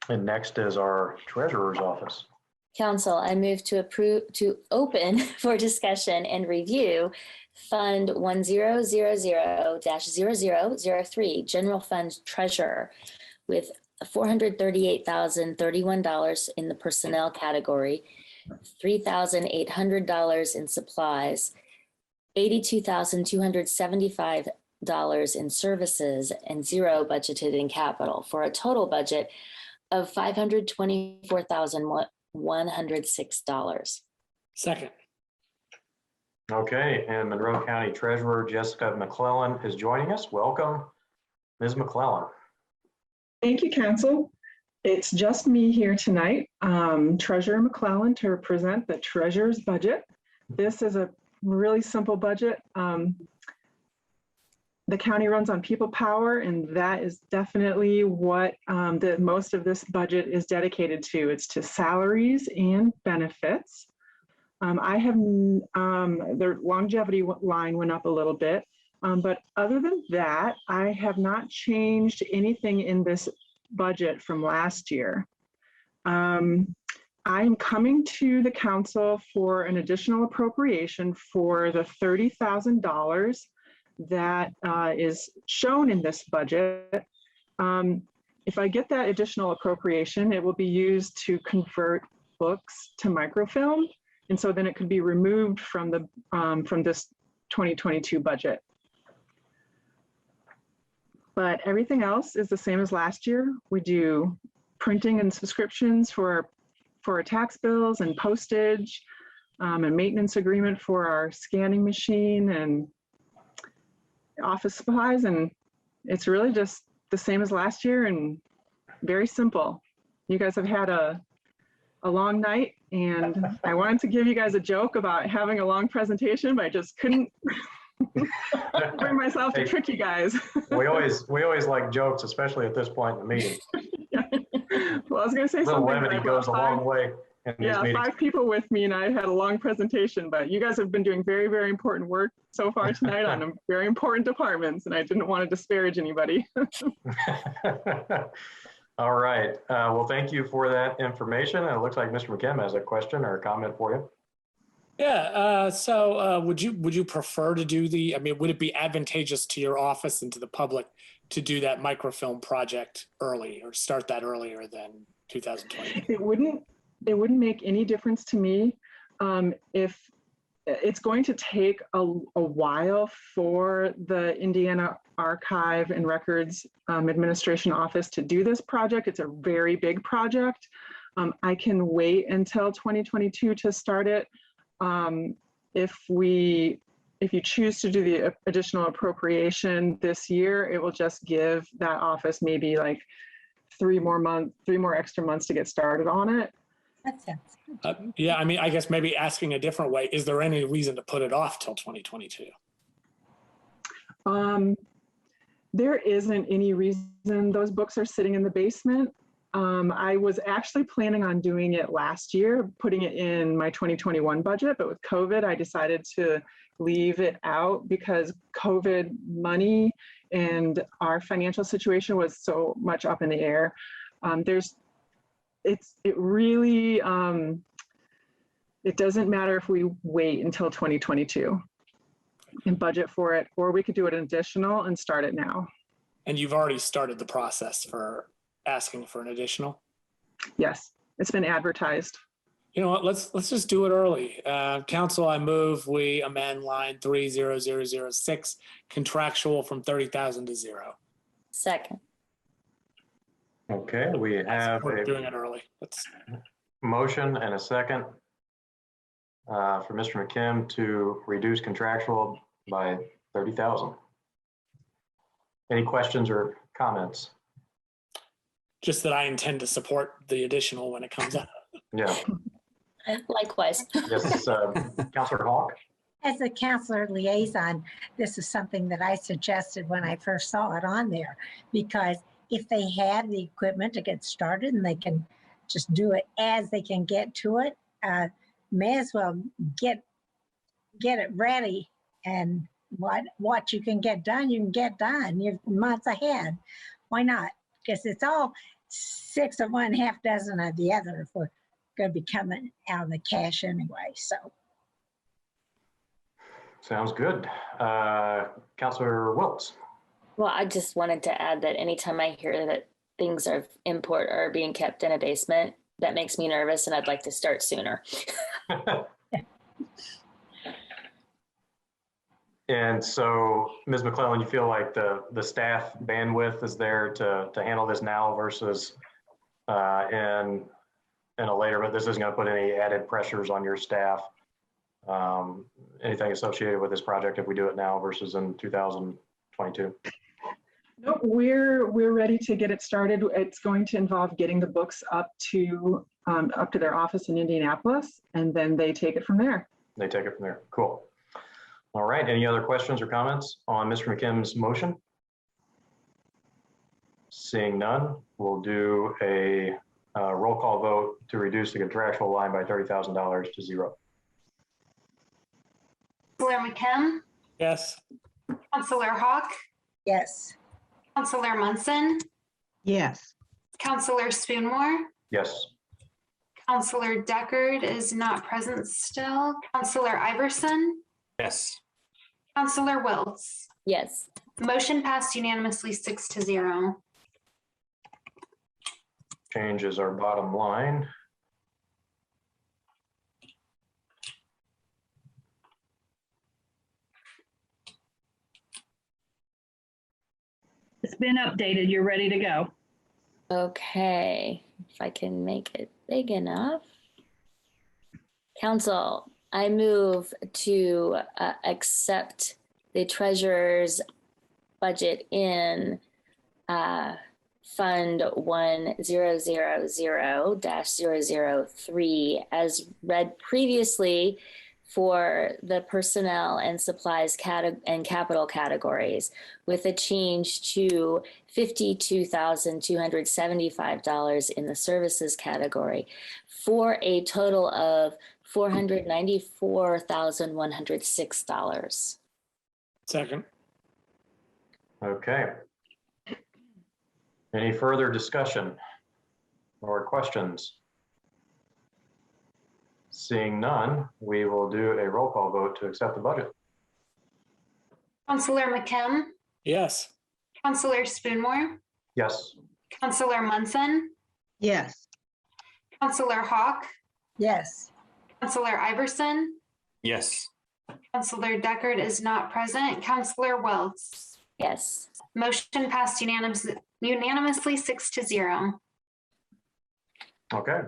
And next is our treasurer's office. Council, I move to open for discussion and review Fund 1000-0003, General Fund Treasurer, with $438,031 in the personnel category, $3,800 in supplies, $82,275 in services, and $0 budgeted in capital, for a total budget of $524,106. Second. Okay, and Monroe County Treasurer Jessica McClellan is joining us. Welcome, Ms. McClellan. Thank you, Council. It's just me here tonight, Treasurer McClellan, to present the Treasurer's budget. This is a really simple budget. The county runs on people power, and that is definitely what most of this budget is dedicated to. It's to salaries and benefits. The longevity line went up a little bit, but other than that, I have not changed anything in this budget from last year. I'm coming to the council for an additional appropriation for the $30,000 that is shown in this budget. If I get that additional appropriation, it will be used to convert books to microfilm, and so then it could be removed from the from this 2022 budget. But everything else is the same as last year. We do printing and subscriptions for our tax bills and postage, and maintenance agreement for our scanning machine and office supplies, and it's really just the same as last year and very simple. You guys have had a long night, and I wanted to give you guys a joke about having a long presentation, but I just couldn't bring myself to trick you guys. we always like jokes, especially at this point in the meeting. Yeah. Well, I was going to say something. Levity like goes a long way. Yeah, 5 people with me, and I had a long presentation, but you guys have been doing very, very important work so far tonight on very important departments, and I didn't want to disparage anybody. All right. Well, thank you for that information. And it looks like Mr. McKim has a question or a comment for you. Yeah. So would you prefer to do would it be advantageous to your office and to the public to do that microfilm project early, or start that earlier than 2020? It wouldn't make any difference to me. If it's going to take a while for the Indiana Archive and Records Administration Office to do this project. It's a very big project. I can wait until 2022 to start it. If you choose to do the additional appropriation this year, it will just give that office maybe like 3 more extra months to get started on it. That sounds good. Yeah, I guess maybe asking a different way, is there any reason to put it off till 2022? There isn't any reason. Those books are sitting in the basement. I was actually planning on doing it last year, putting it in my 2021 budget, but with COVID, I decided to leave it out because COVID money and our financial situation was so much up in the air. It doesn't matter if we wait until 2022 and budget for it, or we could do it additional and start it now. And you've already started the process for asking for an additional? Yes, it's been advertised. You know what, let's just do it early. Council, I move we amend line 30006, contractual, from 30,000 to 0. Second. Okay, we have We're doing it early. motion and a second for Mr. McKim to reduce contractual by 30,000. Any questions or comments? Just that I intend to support the additional when it comes up. Yeah. Likewise. Yes, Councilor Hawk. As a counselor liaison, this is something that I suggested when I first saw it on there, because if they have the equipment to get started and they can just do it as they can get to it, may as well get it ready, and what you can get done, you can get done. You're months ahead. Why not? Because it's all, 6 of one, half dozen of the other if we're going to be coming out of the cash anyway. So Sounds good. Councilor Wiltz. Well, I just wanted to add that anytime I hear that things of import are being kept in a basement, that makes me nervous and I'd like to start sooner. And so, Ms. McClellan, you feel like the staff bandwidth is there to handle this now versus in a later, but this isn't going to put any added pressures on your staff? Anything associated with this project if we do it now versus in 2022? Nope, we're ready to get it started. It's going to involve getting the books up to their office in Indianapolis, and then they take it from there. They take it from there. Cool. All right. Any other questions or comments on Mr. McKim's motion? Seeing none, we'll do a roll call vote to reduce the contractual line by $30,000 to zero. Councilor McKim, Yes. Councilor Hawk, yes. Councilor Munson, Yes. Councilor Spoonmore, Yes. Councilor Deckard is not present still, Councilor Iverson, Yes. Councilor Wiltz. Yes. Motion passed unanimously 6-0. Change is our bottom line. It's been updated. You're ready to go. Okay, if I can make it big enough. Council, I move to accept the treasurer's budget in Fund 1000-003 as read previously for the personnel and supplies and capital categories, with a change to $52,275 in the services category, for a total of $494,106. Second. Okay. Any further discussion or questions? Seeing none, we will do a roll call vote to accept the budget. Councilor McKim, Yes. Councilor Spoonmore, Yes. Councilor Munson, Yes. Councilor Hawk, Yes. Councilor Iverson, Yes. Councilor Deckard is not present, Councilor Wiltz. Yes. Motion passed unanimously 6-0. Okay.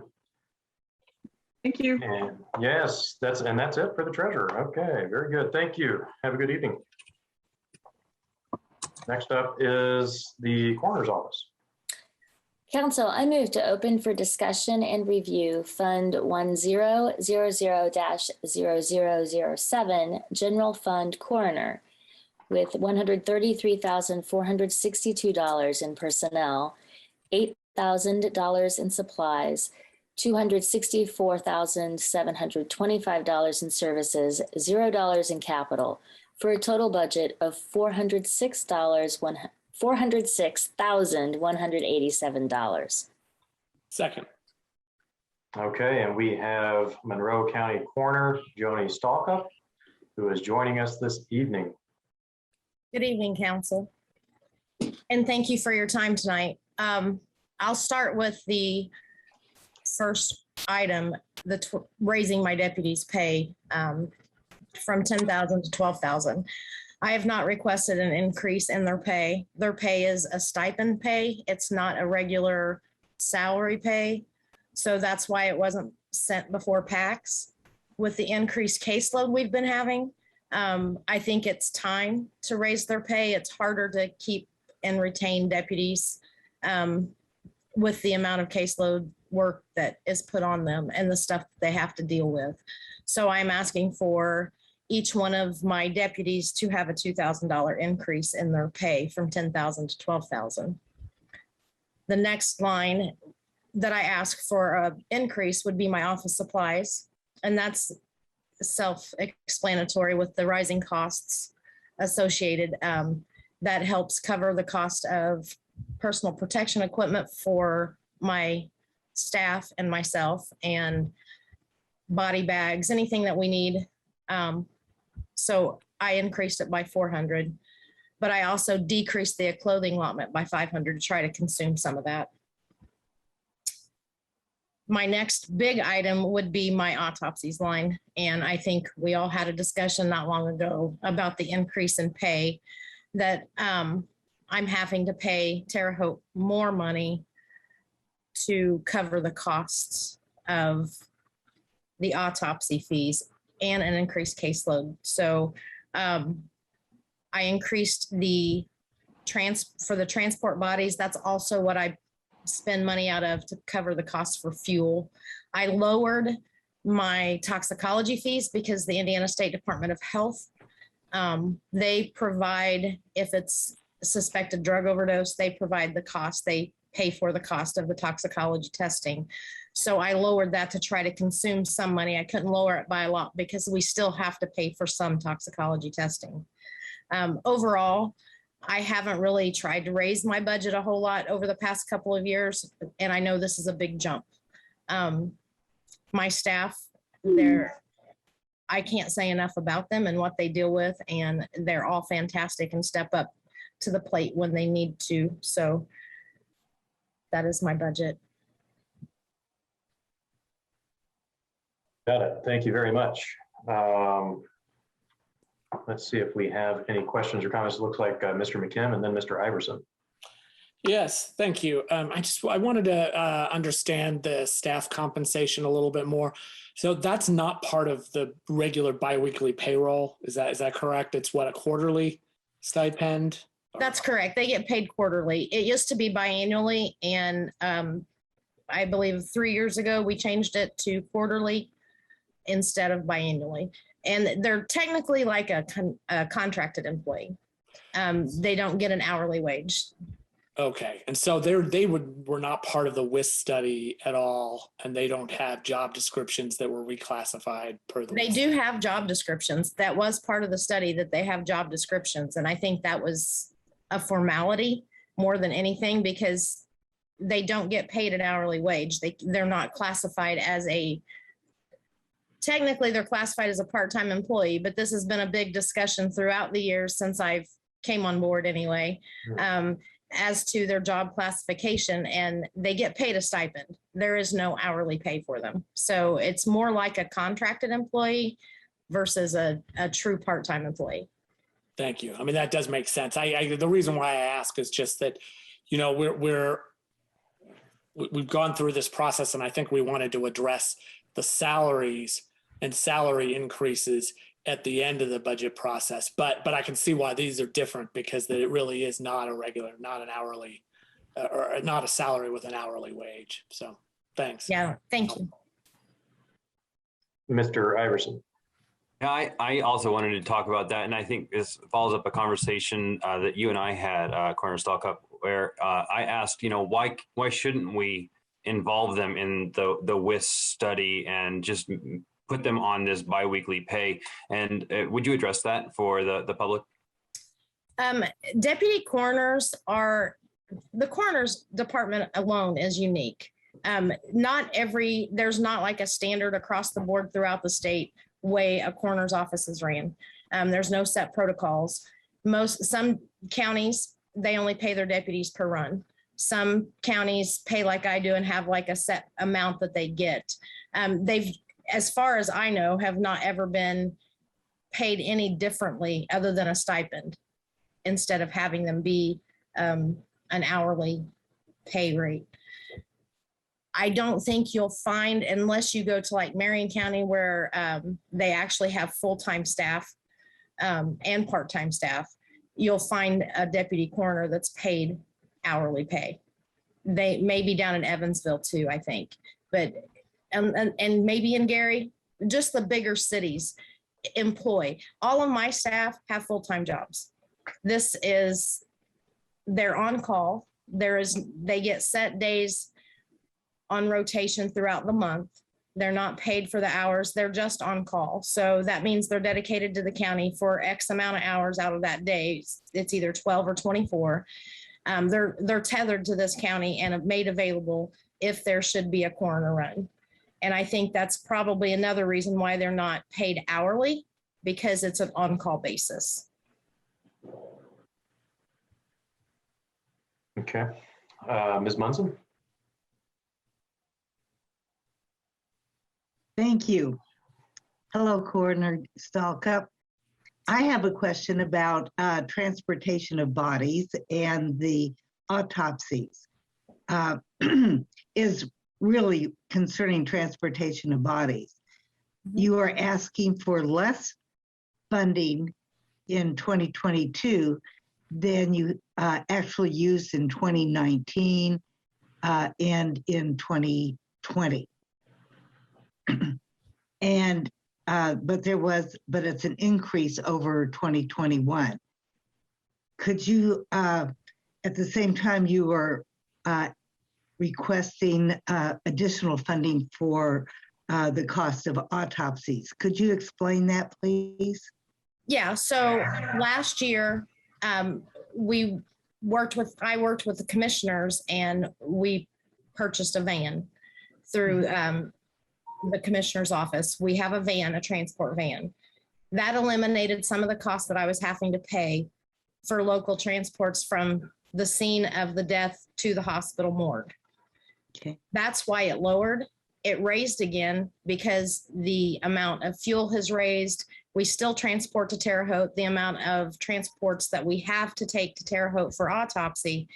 Thank you. And yes, that's it for the treasurer. Okay, very good. Thank you. Have a good evening. Next up is the coroner's office. Council, I move to open for discussion and review Fund 1000-0007, General Fund Coroner, with $133,462 in personnel, $8,000 in supplies, $264,725 in services, $0 in capital, for a total budget of $406,187. Second. Okay, and we have Monroe County Coroner Joni Stalka, who is joining us this evening. Good evening, Council. And thank you for your time tonight. I'll start with the first item, raising my deputies' pay from $10,000 to $12,000. I have not requested an increase in their pay. Their pay is a stipend pay. It's not a regular salary pay. So that's why it wasn't sent before PAX. With the increased caseload we've been having, I think it's time to raise their pay. It's harder to keep and retain deputies with the amount of caseload work that is put on them and the stuff they have to deal with. So I'm asking for each one of my deputies to have a $2,000 increase in their pay from $10,000 to $12,000. The next line that I ask for an increase would be my office supplies. And that's self-explanatory with the rising costs associated. That helps cover the cost of personal protection equipment for my staff and myself, and body bags, anything that we need. So I increased it by 400, but I also decreased the clothing allotment by 500 to try to consume some of that. My next big item would be my autopsies line. And I think we all had a discussion not long ago about the increase in pay that I'm having to pay Terre Haute more money to cover the costs of the autopsy fees and an increased caseload. So I increased the for the transport bodies. That's also what I spend money out of to cover the cost for fuel. I lowered my toxicology fees because the Indiana State Department of Health, they provide, if it's suspected drug overdose, they provide the cost, they pay for the cost of the toxicology testing. So I lowered that to try to consume some money. I couldn't lower it by a lot because we still have to pay for some toxicology testing. Overall, I haven't really tried to raise my budget a whole lot over the past couple of years, and I know this is a big jump. My staff, I can't say enough about them and what they deal with, and they're all fantastic and step up to the plate when they need to. So that is my budget. Got it. Thank you very much. Let's see if we have any questions or comments. It looks like Mr. McKim and then Mr. Iverson. Yes, thank you. I wanted to understand the staff compensation a little bit more. So that's not part of the regular biweekly payroll. Is that correct? It's what, a quarterly stipend? That's correct. They get paid quarterly. It used to be biannually, and I believe 3 years ago we changed it to quarterly instead of biannually. And they're technically like a contracted employee. They don't get an hourly wage. Okay, and so were not part of the WIS study at all, and they don't have job descriptions that were reclassified per the. They do have job descriptions. That was part of the study, that they have job descriptions, and I think that was a formality more than anything, because they don't get paid an hourly wage. They're not classified as technically they're classified as a part-time employee, but this has been a big discussion throughout the years since I've came on board anyway, as to their job classification, and they get paid a stipend. There is no hourly pay for them. So it's more like a contracted employee versus a true part-time employee. Thank you. I mean, that does make sense. The reason why I ask is just that, we've gone through this process, and I think we wanted to address the salaries and salary increases at the end of the budget process. But I can see why these are different, because it really is not a regular, not an hourly, or not a salary with an hourly wage. So thanks. Yeah, thank you. Mr. Iverson. Yeah, I also wanted to talk about that, and I think this follows up a conversation that you and I had, Cornerstall Cup, where I asked, why shouldn't we involve them in the WIS study and just put them on this biweekly pay? And would you address that for the public? Deputy coroners the coroner's department alone is unique. There's not like a standard across the board throughout the state way a coroner's office is ran. There's no set protocols. Some counties, they only pay their deputies per run. Some counties pay like I do and have like a set amount that they get. They've, as far as I know, have not ever been paid any differently other than a stipend, instead of having them be an hourly pay rate. I don't think you'll find, unless you go to like Marion County, where they actually have full-time staff and part-time staff, you'll find a deputy coroner that's paid hourly pay. They may be down in Evansville too, I think, but and maybe in Gary. Just the bigger cities employ. All of my staff have full-time jobs. They're on call. They get set days on rotation throughout the month. They're not paid for the hours. They're just on call. So that means they're dedicated to the county for X amount of hours out of that day. It's either 12 or 24. They're tethered to this county and made available if there should be a coroner run. And I think that's probably another reason why they're not paid hourly, because it's an on-call basis. Okay. Ms. Munson? Thank you. Hello, Coroner Stalkup. I have a question about transportation of bodies and the autopsies. Is really concerning transportation of bodies. You are asking for less funding in 2022 than you actually used in 2019 and in 2020. And but it's an increase over 2021. Could you, at the same time, you were requesting additional funding for the cost of autopsies. Could you explain that, please? Yeah, so last year, I worked with the commissioners, and we purchased a van through the commissioner's office. We have a van, a transport van. That eliminated some of the costs that I was having to pay for local transports from the scene of the death to the hospital morgue. Okay. That's why it lowered. It raised again because the amount of fuel has raised. We still transport to Terre Haute. The amount of transports that we have to take to Terre Haute for autopsy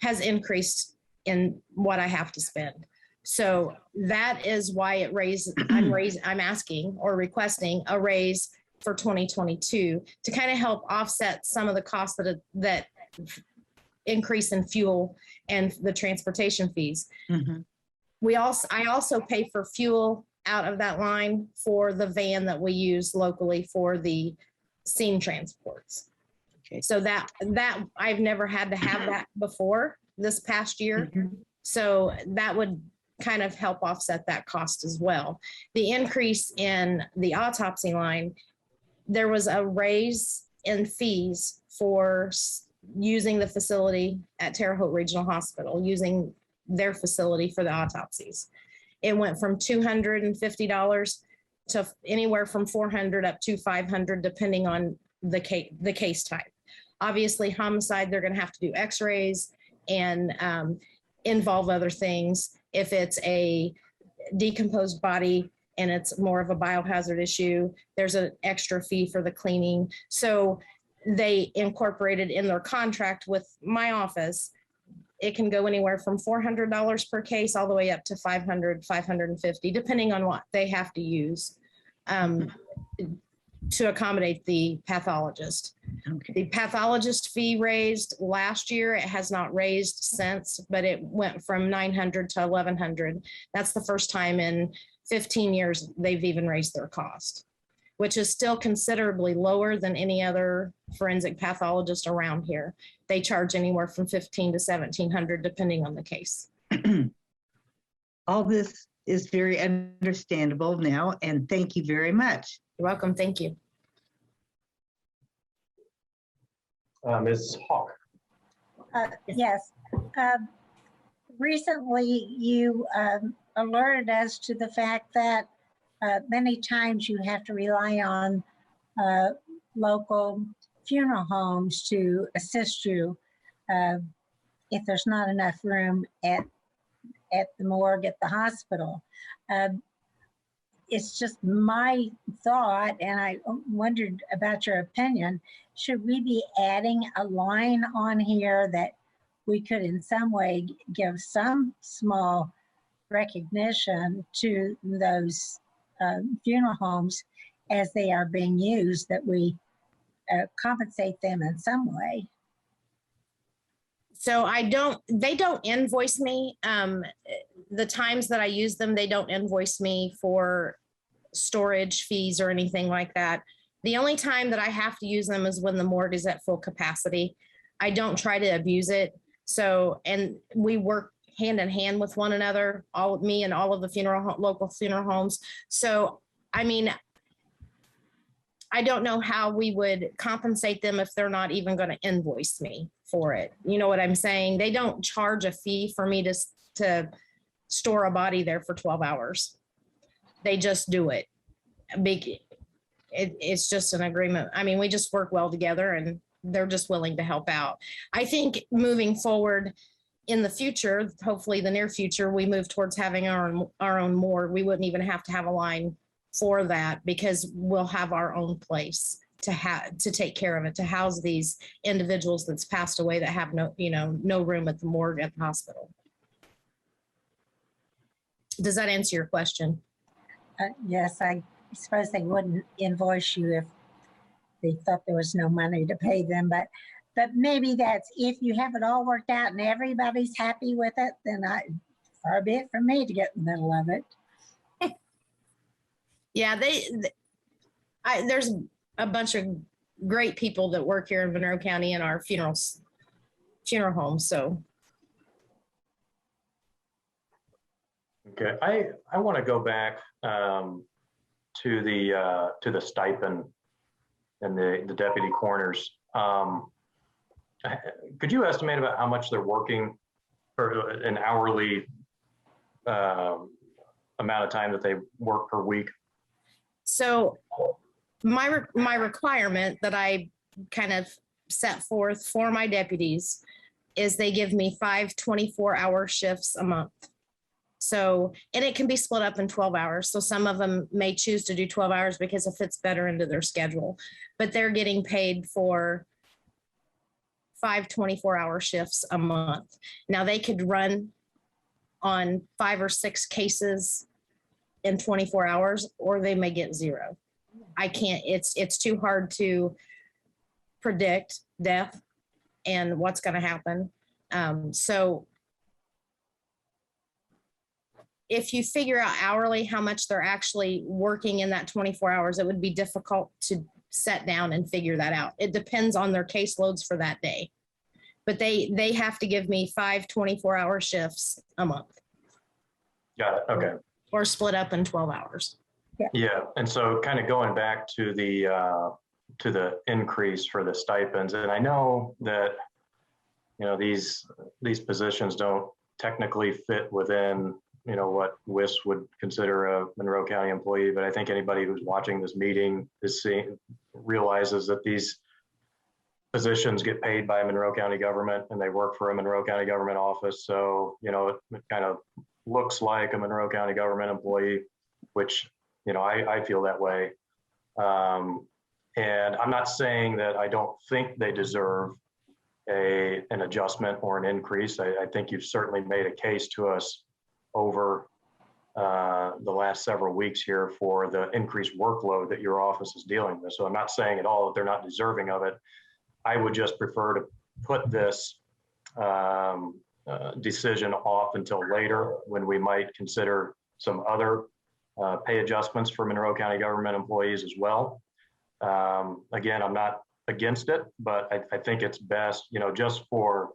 has increased in what I have to spend. So that is why it raised. I'm asking or requesting a raise for 2022 to kind of help offset some of the costs that increase in fuel and the transportation fees. Mm-hmm. I also pay for fuel out of that line for the van that we use locally for the scene transports. Okay. So that I've never had to have that before this past year. Mm-hmm. So that would kind of help offset that cost as well. The increase in the autopsy line, there was a raise in fees for using the facility at Terre Haute Regional Hospital, using their facility for the autopsies. It went from $250 to anywhere from $400 up to $500, depending on the case type. Obviously, homicide, they're going to have to do x-rays and involve other things. If it's a decomposed body and it's more of a biohazard issue, there's an extra fee for the cleaning. So they incorporated in their contract with my office, it can go anywhere from $400 per case all the way up to $500, $550, depending on what they have to use to accommodate the pathologist. Okay. The pathologist fee raised last year. It has not raised since, but it went from $900 to $1,100. That's the first time in 15 years they've even raised their cost, which is still considerably lower than any other forensic pathologist around here. They charge anywhere from $1,500 to $1,700, depending on the case. All this is very understandable now, and thank you very much. You're welcome. Thank you. Ms. Hawk? Yes. Recently, you alerted us to the fact that many times you have to rely on local funeral homes to assist you if there's not enough room at the morgue at the hospital. It's just my thought, and I wondered about your opinion. Should we be adding a line on here that we could in some way give some small recognition to those funeral homes as they are being used, that we compensate them in some way? So they don't invoice me. The times that I use them, they don't invoice me for storage fees or anything like that. The only time that I have to use them is when the morgue is at full capacity. I don't try to abuse it. So, and we work hand in hand with one another, me and all of the local funeral homes. So, I mean, I don't know how we would compensate them if they're not even going to invoice me for it. You know what I'm saying? They don't charge a fee for me to store a body there for 12 hours. They just do it. It's just an agreement. I mean, we just work well together and they're just willing to help out. I think moving forward in the future, hopefully the near future, we move towards having our own morgue. We wouldn't even have to have a line for that because we'll have our own place to take care of it, to house these individuals that's passed away that have no room at the morgue at the hospital. Does that answer your question? Yes, I suppose they wouldn't invoice you if they thought there was no money to pay them, but maybe that's if you have it all worked out and everybody's happy with it, then far be it from me to get in the middle of it. Yeah, there's a bunch of great people that work here in Monroe County in our funeral home. So. Okay, I want to go back to the stipend and the deputy coroners. Could you estimate about how much they're working for an hourly amount of time that they work per week? So my requirement that I kind of set forth for my deputies is they give me 5 24-hour shifts a month. So, and it can be split up in 12 hours. So some of them may choose to do 12 hours because it fits better into their schedule, but they're getting paid for 5 24-hour shifts a month. Now they could run on 5 or 6 cases in 24 hours, or they may get 0. I can't, it's too hard to predict death and what's going to happen. So if you figure out hourly how much they're actually working in that 24 hours, it would be difficult to set down and figure that out. It depends on their caseloads for that day. But they have to give me 5 24-hour shifts a month. Got it. Okay. Or split up in 12 hours. Yeah. And so kind of going back to the increase for the stipends, and I know that, these positions don't technically fit within, what WIS would consider a Monroe County employee, but I think anybody who's watching this meeting realizes that these positions get paid by Monroe County government and they work for a Monroe County government office. So, it kind of looks like a Monroe County government employee, which, I feel that way. And I'm not saying that I don't think they deserve an adjustment or an increase. I think you've certainly made a case to us over the last several weeks here for the increased workload that your office is dealing with. So I'm not saying at all that they're not deserving of it. I would just prefer to put this decision off until later when we might consider some other pay adjustments for Monroe County government employees as well. Again, I'm not against it, but I think it's best, just for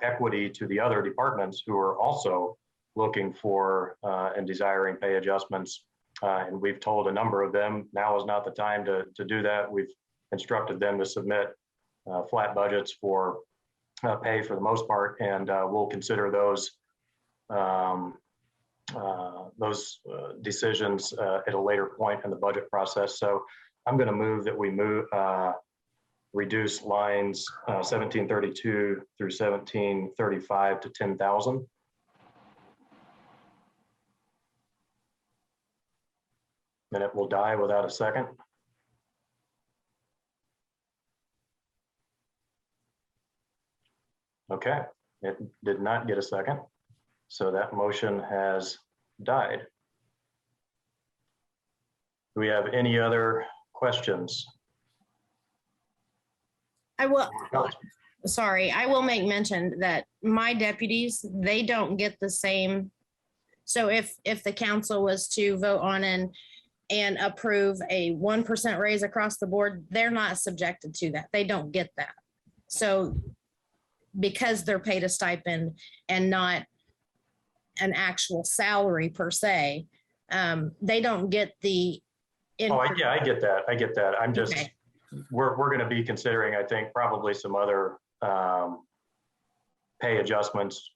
equity to the other departments who are also looking for and desiring pay adjustments. And we've told a number of them now is not the time to do that. We've instructed them to submit flat budgets for pay for the most part, and we'll consider those decisions at a later point in the budget process. So I'm going to move that we reduce lines 1732 through 1735 to 10,000. And it will die without a second. Okay, it did not get a second. So that motion has died. Do we have any other questions? I will make mention that my deputies, they don't get the same. So if the council was to vote on and approve a 1% raise across the board, they're not subjected to that. They don't get that. So because they're paid a stipend and not an actual salary per se, they don't get the Oh, yeah, I get that. I get that. I'm just, Okay. we're going to be considering, I think, probably some other pay adjustments.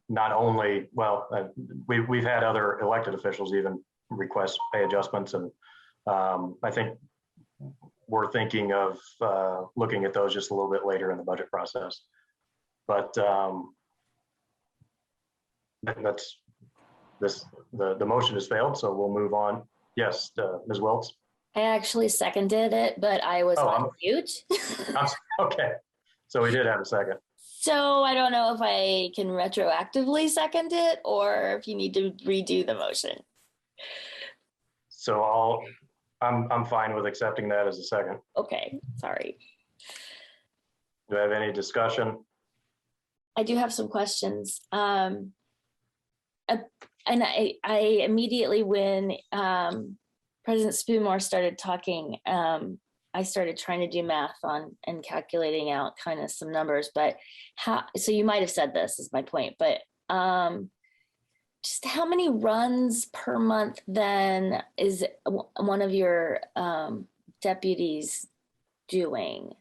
Not only, well, we've had other elected officials even request pay adjustments, and I think we're thinking of looking at those just a little bit later in the budget process. But that's the motion has failed, so we'll move on. Yes, Ms. Welts. I actually seconded it, but I was on mute. Okay, so we did have a second. So I don't know if I can retroactively second it or if you need to redo the motion. So I'm fine with accepting that as a second. Okay, sorry. Do I have any discussion? I do have some questions. And I immediately, when President Spoonmore started talking, I started trying to do math on and calculating out kind of some numbers, but so you might have said this is my point, but just how many runs per month then is one of your deputies doing?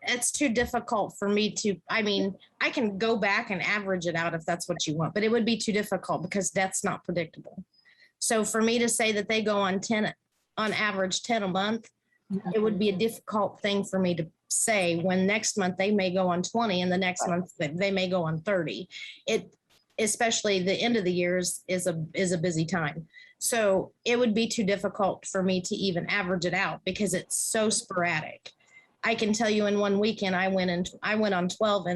It's too difficult for me to, I mean, I can go back and average it out if that's what you want, but it would be too difficult because that's not predictable. So for me to say that they go on average 10 a month, it would be a difficult thing for me to say when next month they may go on 20 and the next month they may go on 30. Especially the end of the years is a busy time. So it would be too difficult for me to even average it out because it's so sporadic. I can tell you in one weekend, I went on 12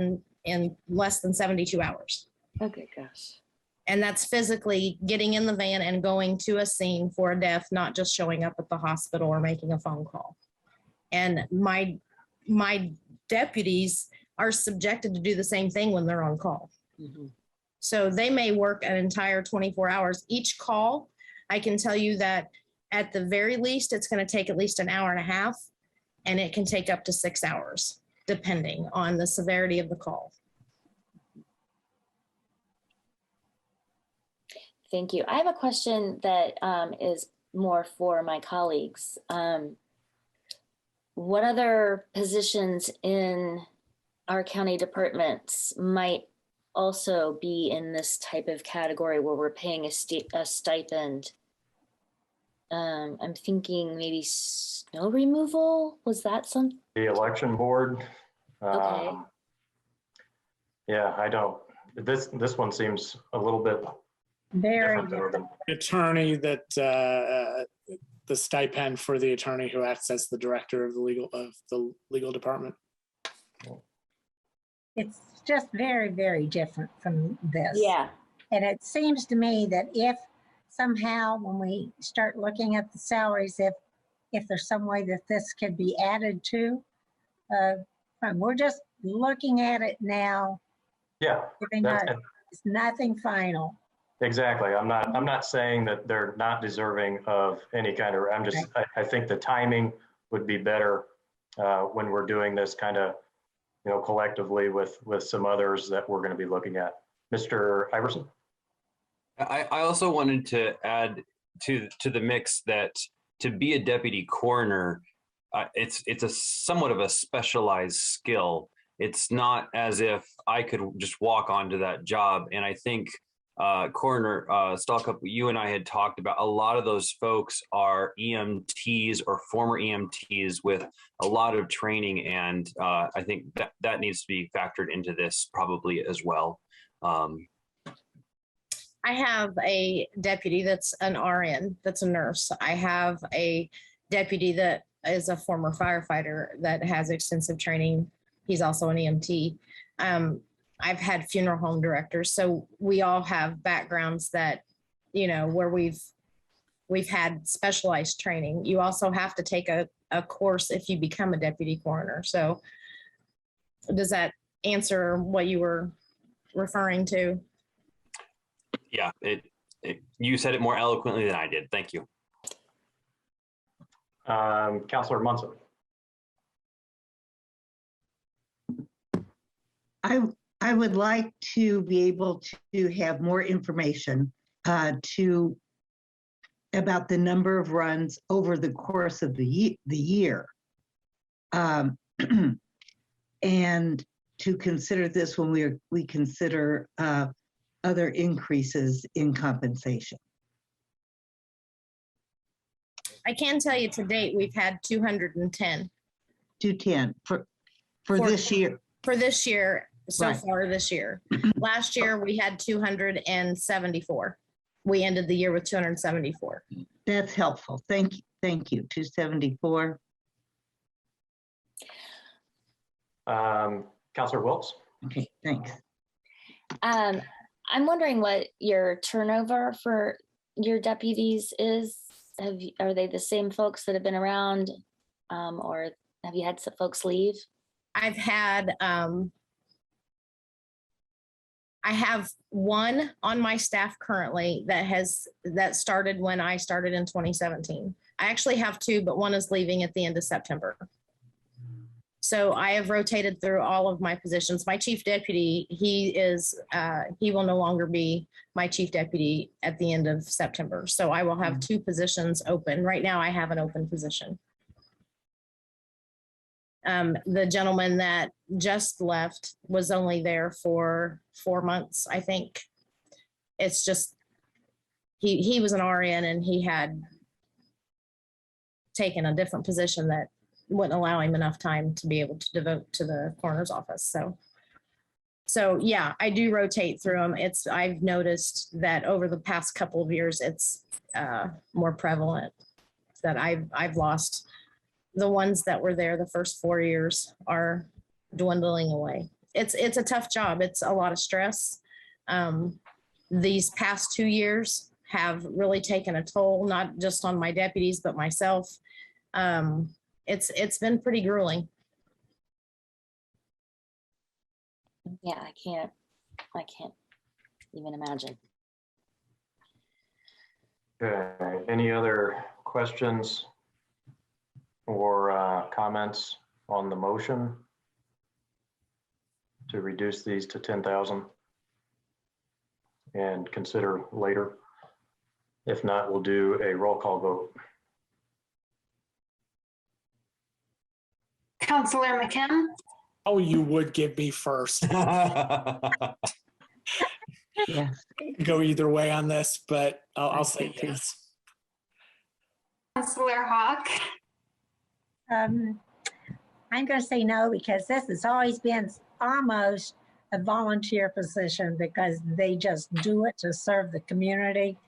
in less than 72 hours. Okay, gosh. And that's physically getting in the van and going to a scene for a death, not just showing up at the hospital or making a phone call. And my deputies are subjected to do the same thing when they're on call. Mm-hmm. So they may work an entire 24 hours. Each call, I can tell you that at the very least, it's going to take at least an hour and a half, and it can take up to 6 hours, depending on the severity of the call. Thank you. I have a question that is more for my colleagues. What other positions in our county departments might also be in this type of category where we're paying a stipend? I'm thinking maybe snow removal. Was that something? The election board. Okay. Yeah, I don't. This one seems a little bit Very different. Attorney that the stipend for the attorney who acts as the director of the legal department. It's just very, very different from this. Yeah. And it seems to me that if somehow when we start looking at the salaries, if there's some way that this could be added to, we're just looking at it now. Yeah. It's nothing final. Exactly. I'm not saying that they're not deserving of any kind of, I think the timing would be better when we're doing this kind of, collectively with some others that we're going to be looking at. Mr. Iverson? I also wanted to add to the mix that to be a deputy coroner, it's a somewhat of a specialized skill. It's not as if I could just walk onto that job. And I think Coroner Stallcup, you and I had talked about a lot of those folks are EMTs or former EMTs with a lot of training. And I think that needs to be factored into this probably as well. I have a deputy that's an RN, that's a nurse. I have a deputy that is a former firefighter that has extensive training. He's also an EMT. I've had funeral home directors. So we all have backgrounds that, where we've had specialized training. You also have to take a course if you become a deputy coroner. So does that answer what you were referring to? Yeah, you said it more eloquently than I did. Thank you. Councilor Munson. I would like to be able to have more information to about the number of runs over the course of the year. And to consider this when we consider other increases in compensation. I can tell you to date, we've had 210 210 for this year. for this year, so Right. far this year. Last year, we had 274. We ended the year with 274. That's helpful. Thank you. Thank you. 274. Counselor Wiltz? Okay, thanks. I'm wondering what your turnover for your deputies is. Are they the same folks that have been around, or have you had some folks leave? I've had, I have one on my staff currently that started when I started in 2017. I actually have two, but one is leaving at the end of September. So I have rotated through all of my positions. My chief deputy, he will no longer be my chief deputy at the end of September. So I will have two positions open. Right now I have an open position. The gentleman that just left was only there for 4 months, I think. It's just, he was an RN and he had taken a different position that wouldn't allow him enough time to be able to devote to the coroner's office. So yeah, I do rotate through them. I've noticed that over the past couple of years, it's more prevalent that I've lost. The ones that were there the first 4 years are dwindling away. It's a tough job. It's a lot of stress. These past 2 years have really taken a toll, not just on my deputies, but myself. It's been pretty grueling. Yeah, I can't even imagine. Okay, any other questions or comments on the motion to reduce these to 10,000 and consider later? If not, we'll do a roll call vote. Counselor McKim, Oh, you would give me first. Yes. Go either way on this, but I'll say yes. Counselor Hawk, I'm going to say no because this has always been almost a volunteer position because they just do it to serve the community.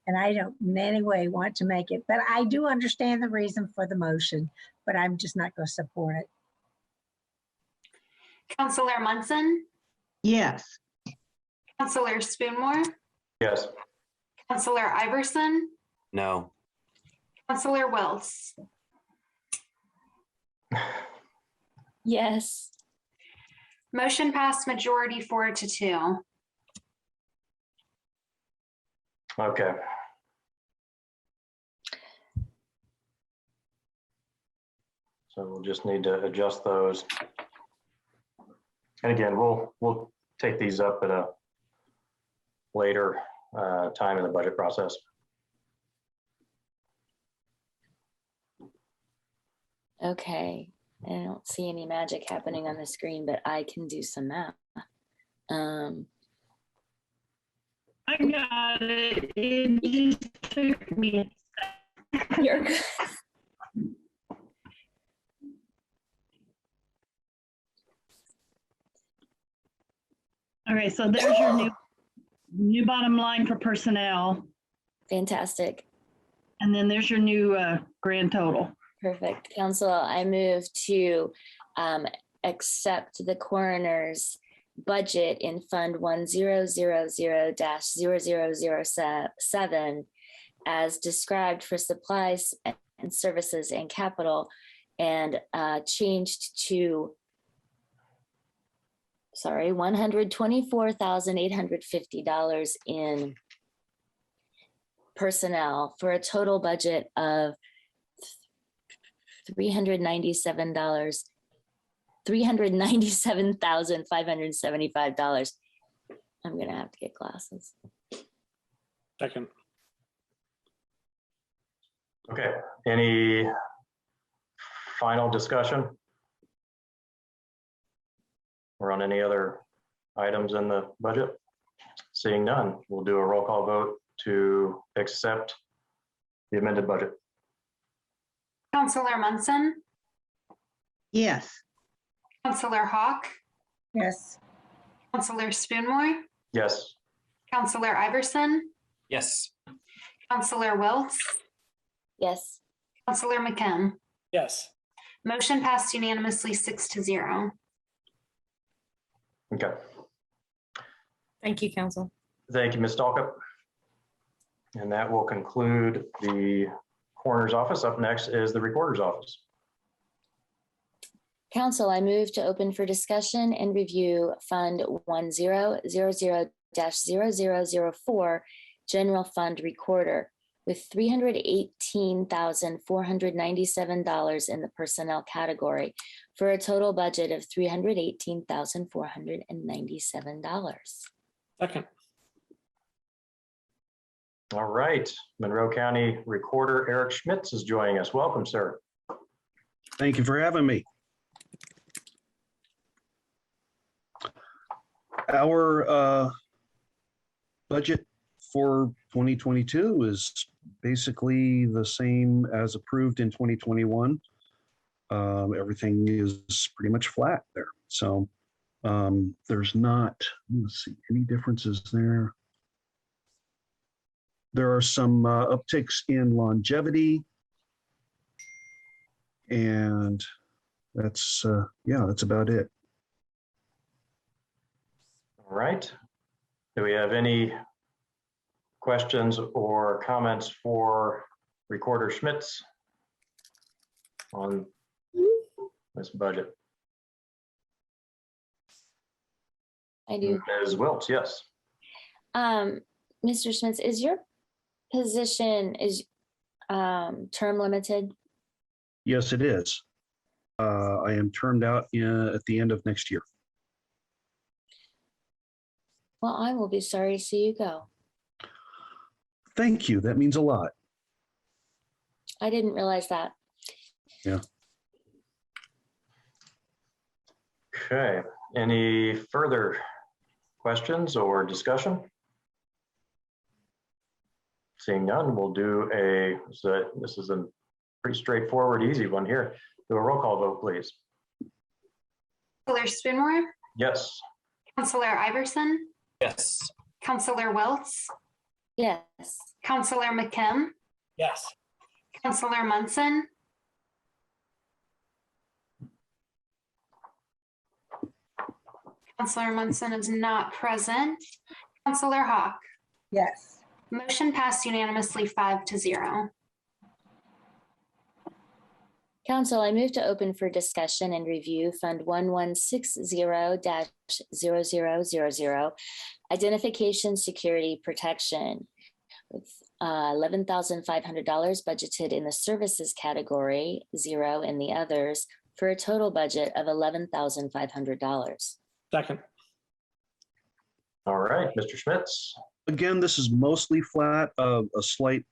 And I don't in any way want to make it, but I do understand the reason for the motion, but I'm just not going to support it. Counselor Munson, Yes. Counselor Spoonmore, Yes. Counselor Iverson, No. Counselor Wiltz. Yes. Motion passed majority 4-2. Okay. So we'll just need to adjust those. And again, we'll take these up at a later time in the budget process. Okay. I don't see any magic happening on the screen, but I can do some math. I got it. It just took me. You're good. Okay, so there's your new bottom line for personnel, Fantastic. and then there's your new grand total. Perfect. Council, I move to accept the coroner's budget in Fund 1000-0007 as described for supplies and services and capital, and changed to, $124,850 in personnel for a total budget of $397,575. I'm gonna have to get glasses. Second. Okay, any final discussion? Or on any other items in the budget? Seeing none, we'll do a roll call vote to accept the amended budget. Counselor Munson, Yes. Counselor Hawk, Yes. Counselor Spoonmore, Yes. Counselor Iverson, Yes. Counselor Wiltz, Yes. Counselor McKim. Yes. Motion passed unanimously 6-0. Okay, Thank you, council. thank you, Ms. Stalkup. And that will conclude the coroner's office. Up next is the recorder's office. Council, I move to open for discussion and review Fund 1000-0004, General Fund Recorder, with $318,497 in the personnel category for a total budget of $318,497. Second. All right, Monroe County Recorder Eric Schmitz is joining us. Welcome, sir. Thank you for having me. Our budget for 2022 is basically the same as approved in 2021. Everything is pretty much flat there. So there's not, let's see, any differences there. There are some upticks in longevity. And that's, yeah, that's about it. All right. Do we have any questions or comments for Recorder Schmitz on this budget? I do. Ms. Wiltz, yes. Mr. Schmitz, is your position term limited? Yes, it is. I am termed out at the end of next year. Well, I will be sorry to see you go. Thank you. That means a lot. I didn't realize that. Yeah. Okay. Any further questions or discussion? Seeing none, we'll do this is a pretty straightforward, easy one here. Do a roll call vote, please. Counselor Spoonmore, Yes. Counselor Iverson, Yes. Counselor Wiltz, Yes. Counselor McKim, Yes. Counselor Munson, Counselor Munson is not present. Counselor Hawk. Yes. Motion passed unanimously 5-0. Council, I move to open for discussion and review Fund 1160-0000, Identification Security Protection, with $11,500 budgeted in the services category, 0 in the others, for a total budget of $11,500. Second. All right, Mr. Schmitz. Again, this is mostly flat, a slight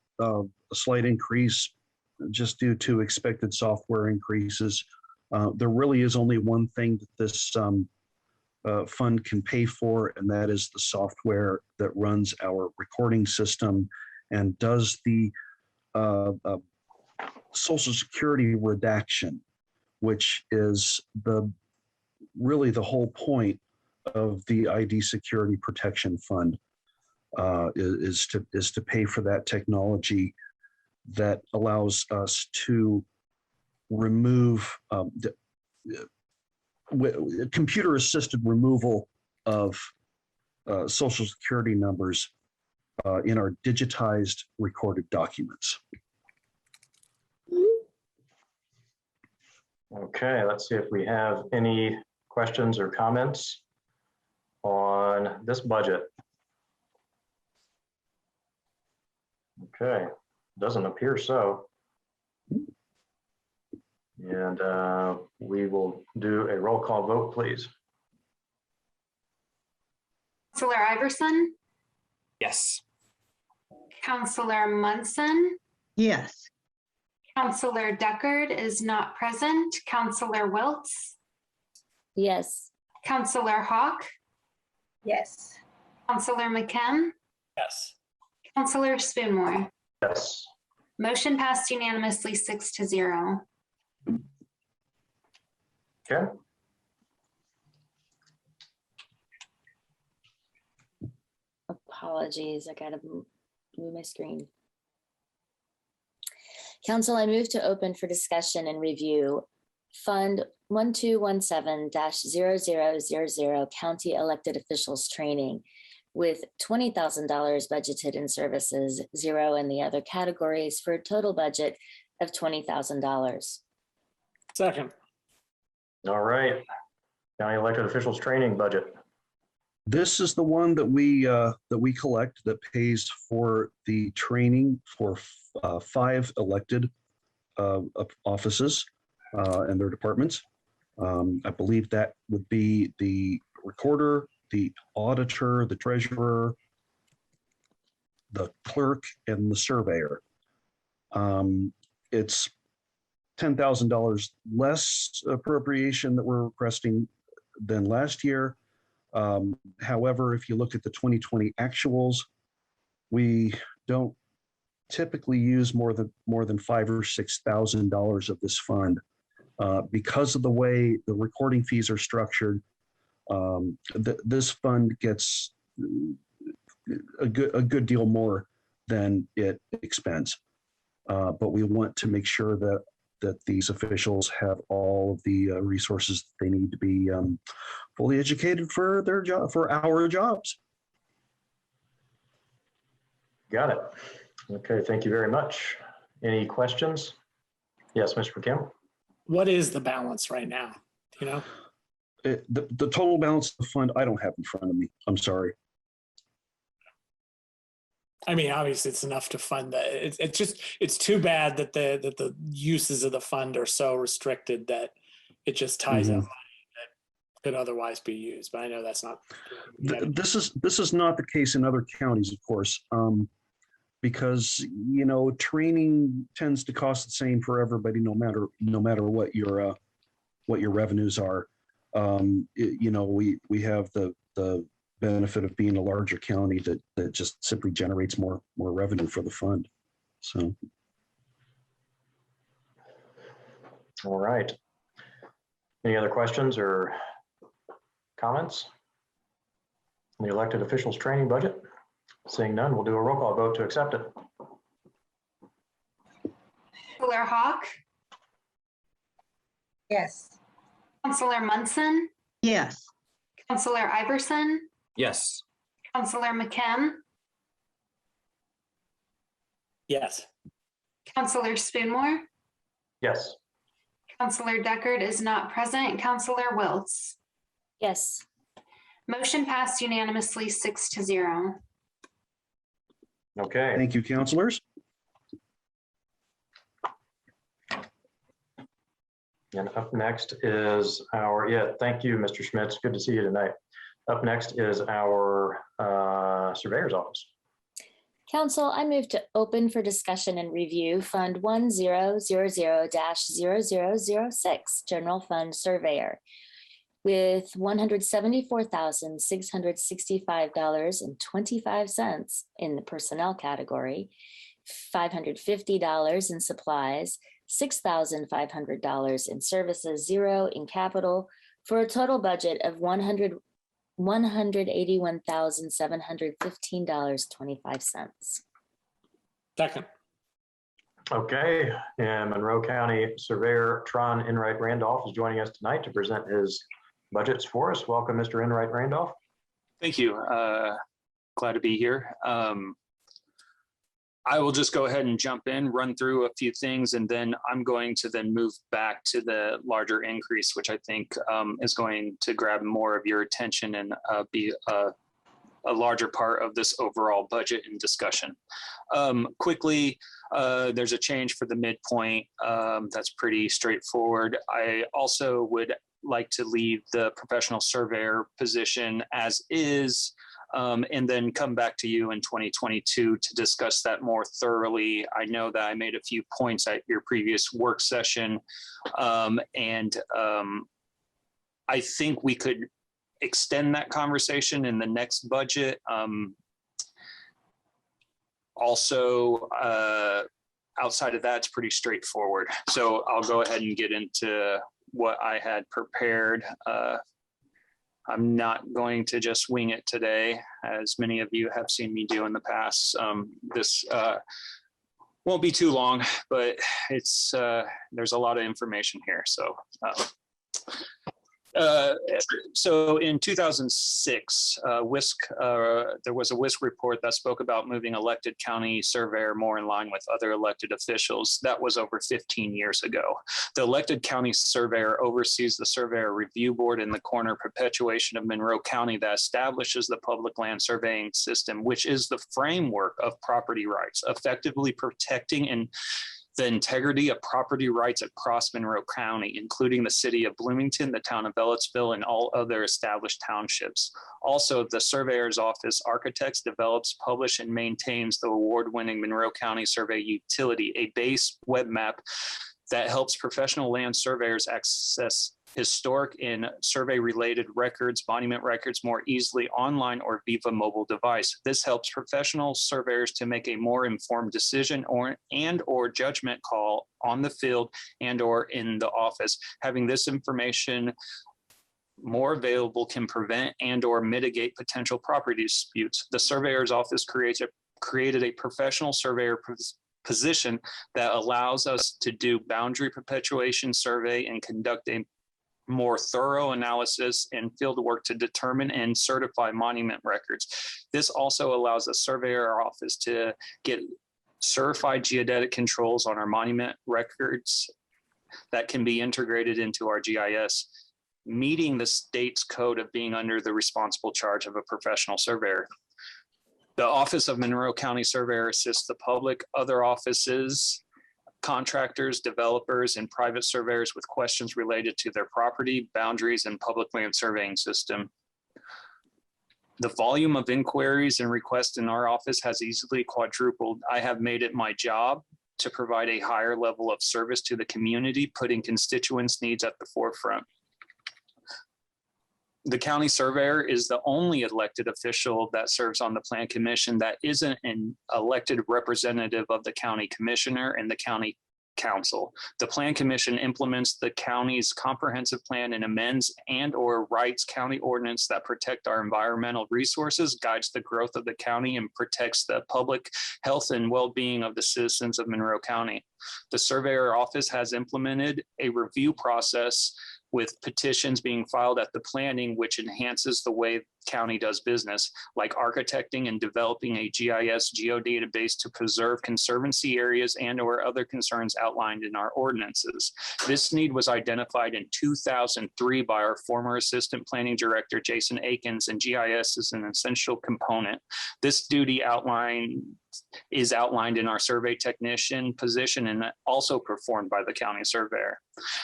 increase just due to expected software increases. There really is only one thing that this fund can pay for, and that is the software that runs our recording system and does the Social Security redaction, which is really the whole point of the ID Security Protection Fund, is to pay for that technology that allows us to remove computer-assisted removal of Social Security numbers in our digitized recorded documents. Okay, let's see if we have any questions or comments on this budget. Okay, doesn't appear so. And we will do a roll call vote, please. Counselor Iverson, Yes. Counselor Munson, Yes. Counselor Deckard is not present. Counselor Wiltz, Yes. Counselor Hawk, Yes. Counselor McKim, Yes. Counselor Spoonmore. Yes. Motion passed unanimously 6-0. Okay. Apologies, I gotta move my screen. Council, I move to open for discussion and review Fund 1217-0000 County Elected Officials Training with $20,000 budgeted in services, 0 in the other categories for a total budget of $20,000. Second. All right. County elected officials training budget. This is the one that we collect that pays for the training for 5 elected offices and their departments. I believe that would be the recorder, the auditor, the treasurer, the clerk, and the surveyor. It's $10,000 less appropriation that we're requesting than last year. However, if you look at the 2020 actuals, we don't typically use more than $5,000 or $6,000 of this fund because of the way the recording fees are structured. This fund gets a good deal more than it expends, but we want to make sure that these officials have all of the resources they need to be fully educated for their job, for our jobs. Got it. Okay, thank you very much. Any questions? Yes, Mr. McKim. What is the balance right now? Do you know? The total balance of the fund, I don't have in front of me. I'm sorry. I mean, obviously it's enough to fund that. It's too bad that the uses of the fund are so restricted that it just ties up money that could otherwise be used. But I know that's not. This is not the case in other counties, of course, because training tends to cost the same for everybody, no matter what your revenues are. We have the benefit of being a larger county that just simply generates more revenue for the fund. So. All right. Any other questions or comments on the elected officials training budget? Seeing none, we'll do a roll call vote to accept it. Counselor Hawk, Yes. Counselor Munson, Yes. Counselor Iverson, Yes. Counselor McKim, Yes. Counselor Spoonmore, Yes. Counselor Deckard is not present. Counselor Wiltz. Yes. Motion passed unanimously 6-0. Okay. Thank you, counselors. And up next is thank you, Mr. Schmitz. Good to see you tonight. Up next is our surveyor's office. Council, I move to open for discussion and review Fund 1000-0006, General Fund Surveyor, with $174,665.25 in the personnel category, $550 in supplies, $6,500 in services, 0 in capital, for a total budget of $181,715.25. Second. Okay, and Monroe County Surveyor Tron Enright Randolph is joining us tonight to present his budgets for us. Welcome, Mr. Enright Randolph. Thank you. Glad to be here. I will just go ahead and jump in, run through a few things, and then I'm going to then move back to the larger increase, which I think is going to grab more of your attention and be a larger part of this overall budget and discussion. Quickly, there's a change for the midpoint. That's pretty straightforward. I also would like to leave the professional surveyor position as is. and then come back to you in 2022 to discuss that more thoroughly. I know that I made a few points at your previous work session, and I think we could extend that conversation in the next budget. Also, outside of that, it's pretty straightforward. So I'll go ahead and get into what I had prepared. I'm not going to just wing it today, as many of you have seen me do in the past. This won't be too long, but it's there's a lot of information here. So in 2006, there was a WISC report that spoke about moving elected county surveyor more in line with other elected officials. That was over 15 years ago. The elected county surveyor oversees the Surveyor Review Board in the corner perpetuation of Monroe County that establishes the public land surveying system, which is the framework of property rights, effectively protecting and the integrity of property rights across Monroe County, including the city of Bloomington, the town of Ellettsville, and all other established townships. Also, the Surveyor's Office architects, develops, publish, and maintains the award-winning Monroe County Survey Utility, a base web map that helps professional land surveyors access historic and survey-related records, monument records more easily online or via mobile device. This helps professional surveyors to make a more informed decision or judgment call on the field and or in the office. Having this information more available can prevent and or mitigate potential property disputes. The Surveyor's Office created a professional surveyor position that allows us to do boundary perpetuation survey and conduct a more thorough analysis and field work to determine and certify monument records. This also allows the surveyor office to get certified geodetic controls on our monument records that can be integrated into our GIS, meeting the state's code of being under the responsible charge of a professional surveyor. The Office of Monroe County Surveyor assists the public, other offices, contractors, developers, and private surveyors with questions related to their property, boundaries, and public land surveying system. The volume of inquiries and requests in our office has easily quadrupled. I have made it my job to provide a higher level of service to the community, putting constituents' needs at the forefront. The county surveyor is the only elected official that serves on the Plan Commission that isn't an elected representative of the county commissioner and the county council. The Plan Commission implements the county's comprehensive plan and amends and or writes county ordinance that protect our environmental resources, guides the growth of the county, and protects the public health and well-being of the citizens of Monroe County. The surveyor office has implemented a review process with petitions being filed at the planning, which enhances the way county does business, like architecting and developing a GIS geodatabase to preserve conservancy areas and or other concerns outlined in our ordinances. This need was identified in 2003 by our former assistant planning director, Jason Akins, and GIS is an essential component. This duty is outlined in our survey technician position and also performed by the county surveyor.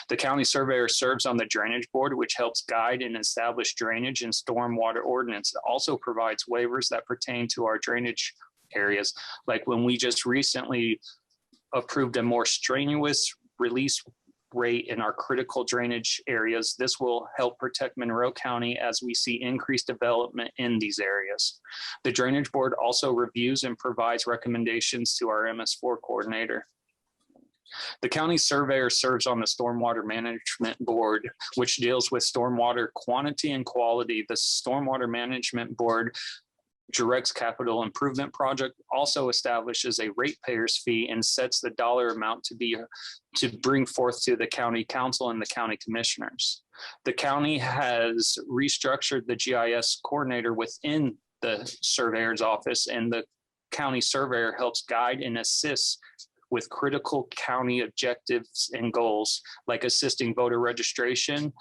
The county surveyor serves on the drainage board, which helps guide and establish drainage and stormwater ordinance. It also provides waivers that pertain to our drainage areas. Like when we just recently approved a more strenuous release rate in our critical drainage areas. This will help protect Monroe County as we see increased development in these areas. The drainage board also reviews and provides recommendations to our MS4 coordinator. The county surveyor serves on the Stormwater Management Board, which deals with stormwater quantity and quality. The Stormwater Management Board directs capital improvement project, also establishes a ratepayers fee and sets the dollar amount to bring forth to the county council and the county commissioners. The county has restructured the GIS coordinator within the surveyor's office, and the county surveyor helps guide and assist with critical county objectives and goals, like assisting voter registration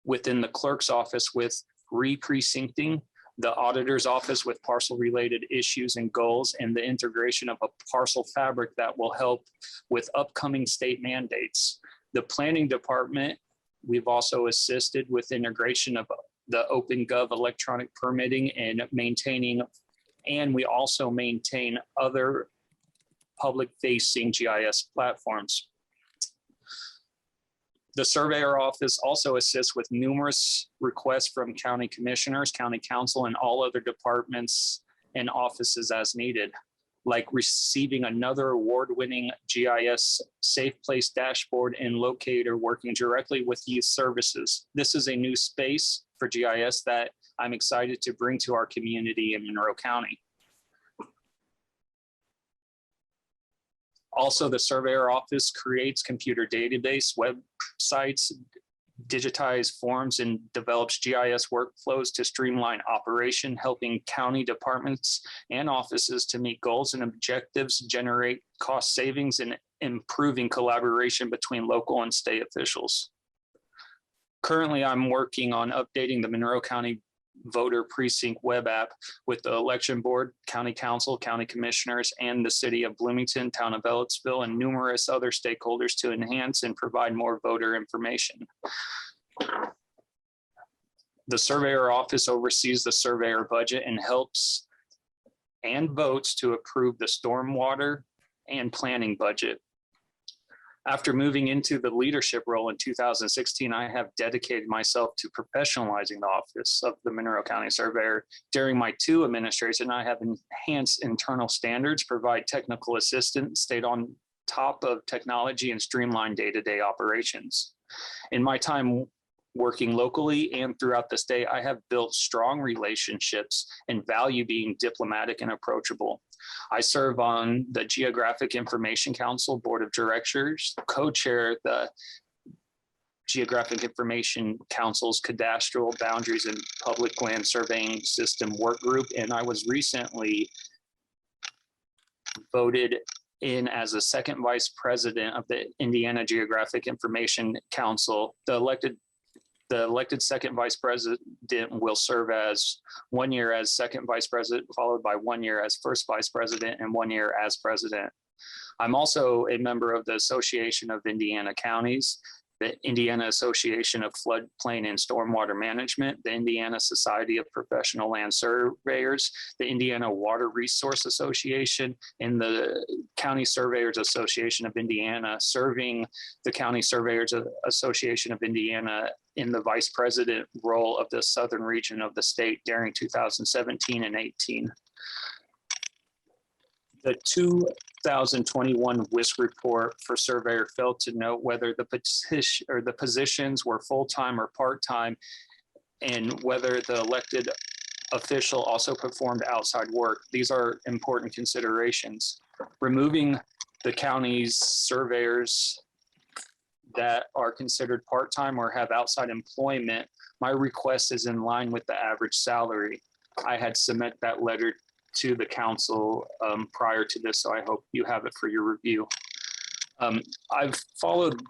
within the clerk's office with re-precincting, the auditor's office with parcel related issues and goals, and the integration of a parcel fabric that will help with upcoming state mandates. The planning department, we've also assisted with integration of the OpenGov electronic permitting and maintaining, and we also maintain other public-facing GIS platforms. The Surveyor Office also assists with numerous requests from county commissioners, county council, and all other departments and offices as needed, like receiving another award-winning GIS Safe Place dashboard and locator working directly with youth services. This is a new space for GIS that I'm excited to bring to our community in Monroe County. Also, the Surveyor Office creates computer database, websites, digitized forms, and develops GIS workflows to streamline operation, helping county departments and offices to meet goals and objectives, generate cost savings, and improving collaboration between local and state officials. Currently, I'm working on updating the Monroe County Voter Precinct web app with the election board, county council, county commissioners, and the city of Bloomington, town of Ellettsville, and numerous other stakeholders to enhance and provide more voter information. The Surveyor Office oversees the surveyor budget and helps and votes to approve the stormwater and planning budget. After moving into the leadership role in 2016, I have dedicated myself to professionalizing the office of the Monroe County Surveyor. During my 2 administrations, I have enhanced internal standards, provide technical assistance, stayed on top of technology, and streamlined day-to-day operations. In my time working locally and throughout the state, I have built strong relationships and value being diplomatic and approachable. I serve on the Geographic Information Council Board of Directors, co-chair the Geographic Information Council's Cadastral Boundaries and Public Land Surveying System Work Group, and I was recently voted in as a 2nd vice president of the Indiana Geographic Information Council. The elected 2nd vice president will serve as 1 year as 2nd vice president, followed by 1 year as 1st vice president and 1 year as president. I'm also a member of the Association of Indiana Counties, the Indiana Association of Floodplain and Stormwater Management, the Indiana Society of Professional Land Surveyors, the Indiana Water Resource Association, and the County Surveyors Association of Indiana, serving the County Surveyors Association of Indiana in the vice president role of the southern region of the state during 2017 and 18. The 2021 WISC report for surveyor failed to note whether the positions were full-time or part-time, and whether the elected official also performed outside work. These are important considerations. Removing the county's surveyors that are considered part-time or have outside employment, my request is in line with the average salary. I had submit that letter to the council prior to this, so I hope you have it for your review. I've followed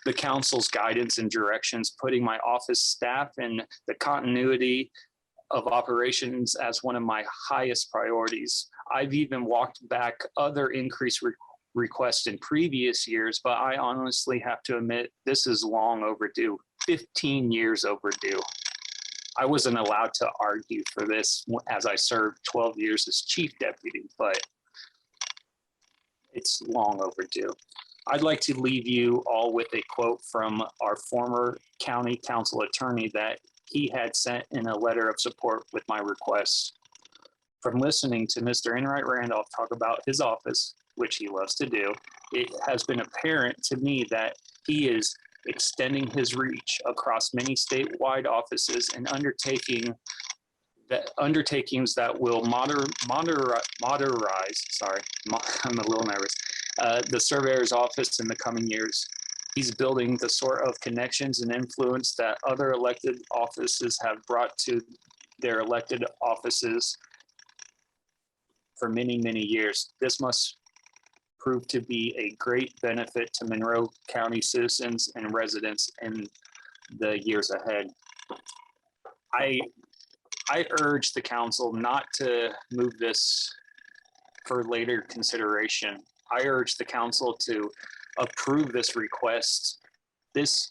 the council's guidance and directions, putting my office staff and the continuity of operations as one of my highest priorities. I've even walked back other increase requests in previous years, but I honestly have to admit this is long overdue, 15 years overdue. I wasn't allowed to argue for this as I served 12 years as chief deputy, but it's long overdue. I'd like to leave you all with a quote from our former county council attorney that he had sent in a letter of support with my request. From listening to Mr. Enright Randolph talk about his office, which he loves to do, it has been apparent to me that he is extending his reach across many statewide offices and undertakings that will I'm a little nervous, the surveyor's office in the coming years. He's building the sort of connections and influence that other elected offices have brought to their elected offices for many, many years. This must prove to be a great benefit to Monroe County citizens and residents in the years ahead. I urge the council not to move this for later consideration. I urge the council to approve this request. This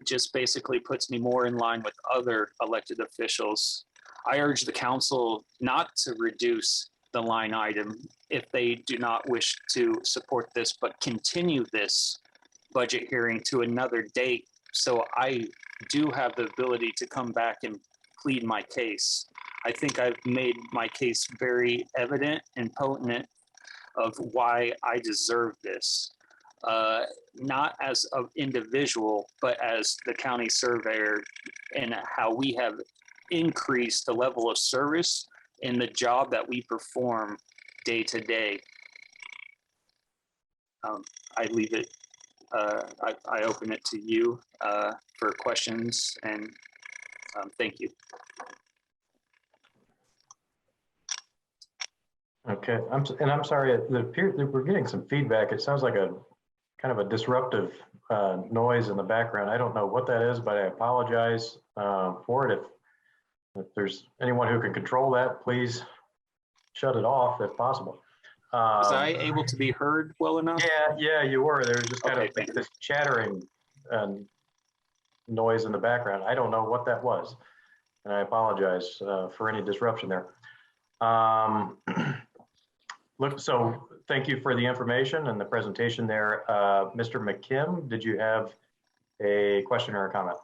just basically puts me more in line with other elected officials. I urge the council not to reduce the line item if they do not wish to support this, but continue this budget hearing to another date. So I do have the ability to come back and plead my case. I think I've made my case very evident and potent of why I deserve this. Not as an individual, but as the county surveyor, and how we have increased the level of service in the job that we perform day to day. I leave it, I open it to you for questions, and thank you. Okay, I'm sorry, it appears that we're getting some feedback. It sounds like a kind of a disruptive noise in the background. I don't know what that is, but I apologize for it. If there's anyone who can control that, please shut it off if possible. Was I able to be heard well enough? Yeah, you were. There was just kind Okay, of like this chattering noise in the background. I don't know what that was, and I apologize for any disruption there. Look, so thank you for the information and the presentation there. Mr. McKim, did you have a question or a comment?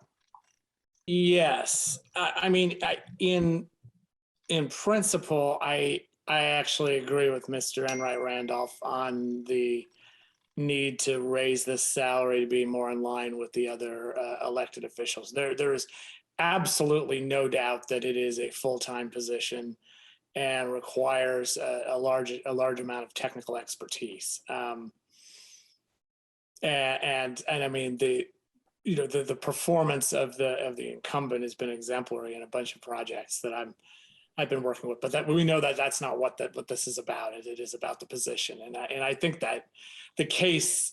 Yes, I mean, in principle, I actually agree with Mr. Enright Randolph on the need to raise this salary to be more in line with the other elected officials. There is absolutely no doubt that it is a full-time position and requires a large amount of technical expertise. And I mean, the performance of the incumbent has been exemplary in a bunch of projects that I've been working with, but that we know that that's not what this is about. It is about the position, and I think that the case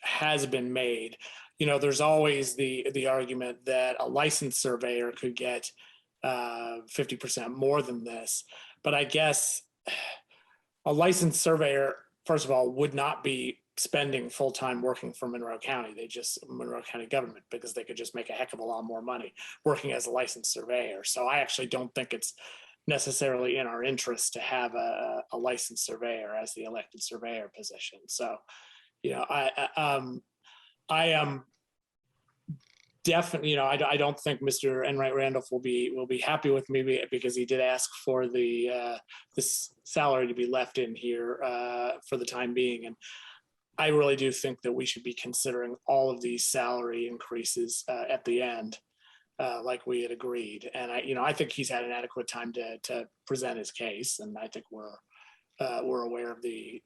has been made. You know, there's always the argument that a licensed surveyor could get 50% more than this, but I guess a licensed surveyor, first of all, would not be spending full-time working for Monroe County. Monroe County government, because they could just make a heck of a lot more money working as a licensed surveyor. So I actually don't think it's necessarily in our interest to have a licensed surveyor as the elected surveyor position. So, you know, I am definitely, you know, I don't think Mr. Enright Randolph will be happy with me because he did ask for this salary to be left in here for the time being, and I really do think that we should be considering all of these salary increases at the end, like we had agreed. And I think he's had an adequate time to present his case, and I think we're aware of the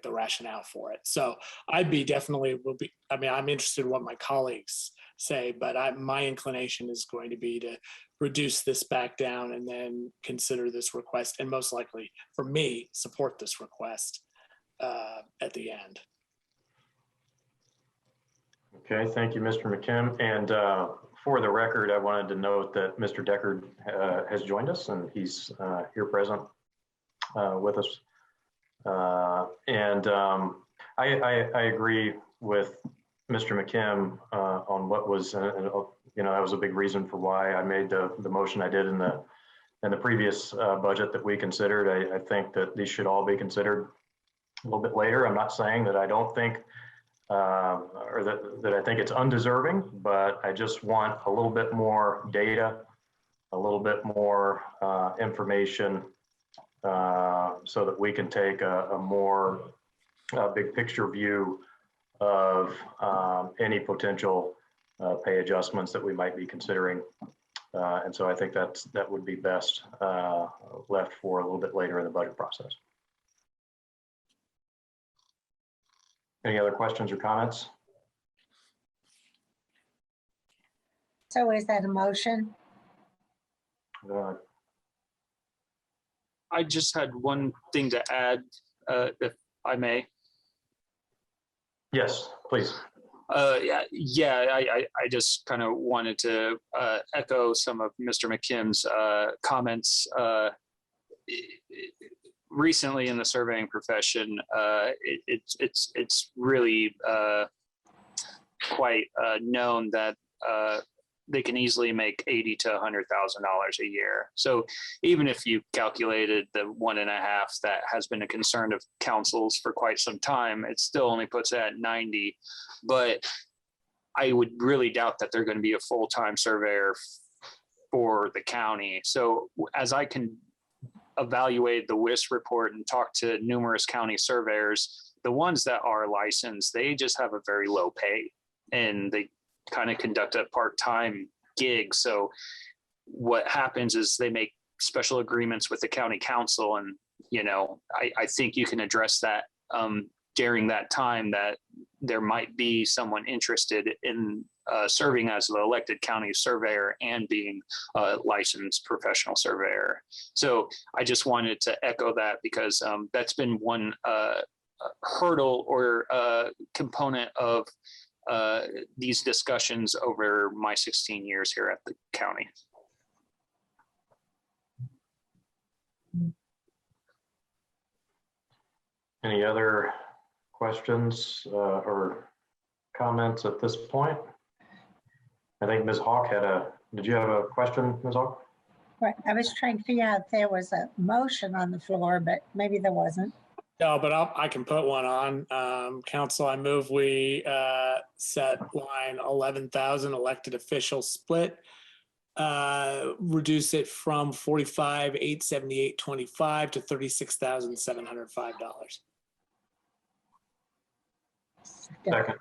rationale for it. So I'm interested in what my colleagues say, but my inclination is going to be to reduce this back down and then consider this request, and most likely for me, support this request at the end. Okay, thank you, Mr. McKim. And for the record, I wanted to note that Mr. Deckard has joined us, and he's here present with us. I agree with Mr. McKim on what was, that was a big reason for why I made the motion I did in the previous budget that we considered. I think that these should all be considered a little bit later. I'm not saying that I don't think or that I think it's undeserving, but I just want a little bit more data, a little bit more information so that we can take a more big picture view of any potential pay adjustments that we might be considering. And so I think that would be best left for a little bit later in the budget process. Any other questions or comments? So is that a motion? I just had one thing to add, if I may. Yes, please. I just kind of wanted to echo some of Mr. McKim's comments. Recently in the surveying profession, it's really quite known that they can easily make $80,000 to $100,000 a year. So even if you calculated the 1.5 that has been a concern of councils for quite some time, it still only puts it at 90. But I would really doubt that they're going to be a full-time surveyor for the county. So as I can evaluate the WIS report and talk to numerous county surveyors, the ones that are licensed, they just have a very low pay and they kind of conduct a part-time gig. So what happens is they make special agreements with the county council. And, I think you can address that during that time that there might be someone interested in serving as the elected county surveyor and being a licensed professional surveyor. So I just wanted to echo that because that's been one hurdle or component of these discussions over my 16 years here at the county. Any other questions or comments at this point? I think Ms. Hawk did you have a question, Ms. Hawk? Right. I was trying to figure out if there was a motion on the floor, but maybe there wasn't. No, but I can put one on. Council, I move we set line 11,000 elected official split, reduce it from $45,878.25 to $36,705. Second.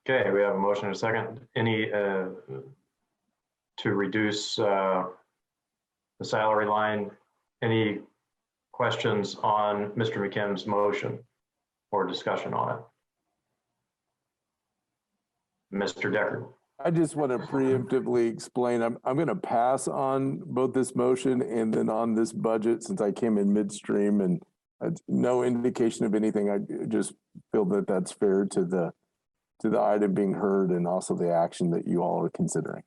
Okay, we have a motion and a second. Any to reduce the salary line? Any questions on Mr. McKim's motion or discussion on it? Mr. Decker. I just want to preemptively explain, I'm going to pass on both this motion and then on this budget since I came in midstream and no indication of anything. I just feel that that's fair to the item being heard and also the action that you all are considering.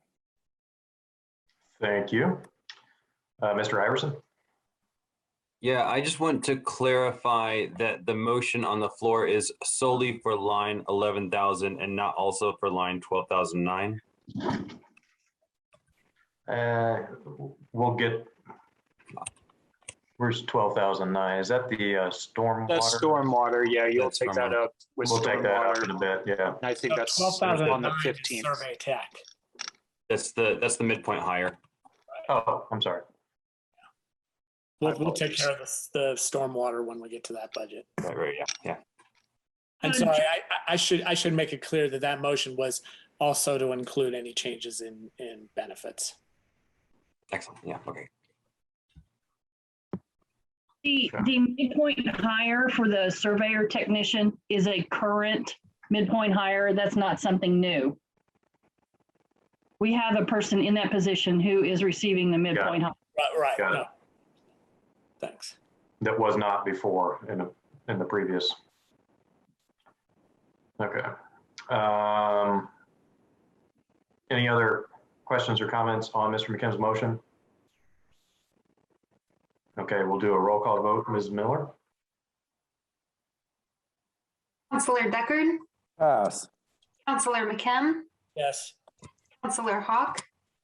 Thank you. Mr. Iverson? Yeah, I just want to clarify that the motion on the floor is solely for line 11,000 and not also for line 12,009. We'll get, where's 12,009? Is that the stormwater? That's stormwater. Yeah, you'll take that up with We'll take that up in a bit, yeah. I think that's on the 15th. Survey tech. That's the midpoint higher. Oh, I'm sorry. We'll take care of the stormwater when we get to that budget. Right, yeah. And sorry, I should make it clear that motion was also to include any changes in benefits. Excellent, yeah, okay. The midpoint hire for the surveyor technician is a current midpoint hire. That's not something new. We have a person in that position who is receiving the midpoint hire. Right. Got it. No. Thanks. That was not before in the previous. Okay. Any other questions or comments on Mr. McKim's motion? Okay, we'll do a roll call vote. Ms. Miller? Councillor Deckard? Pass. Councillor McKim? Yes. Councillor Hawk?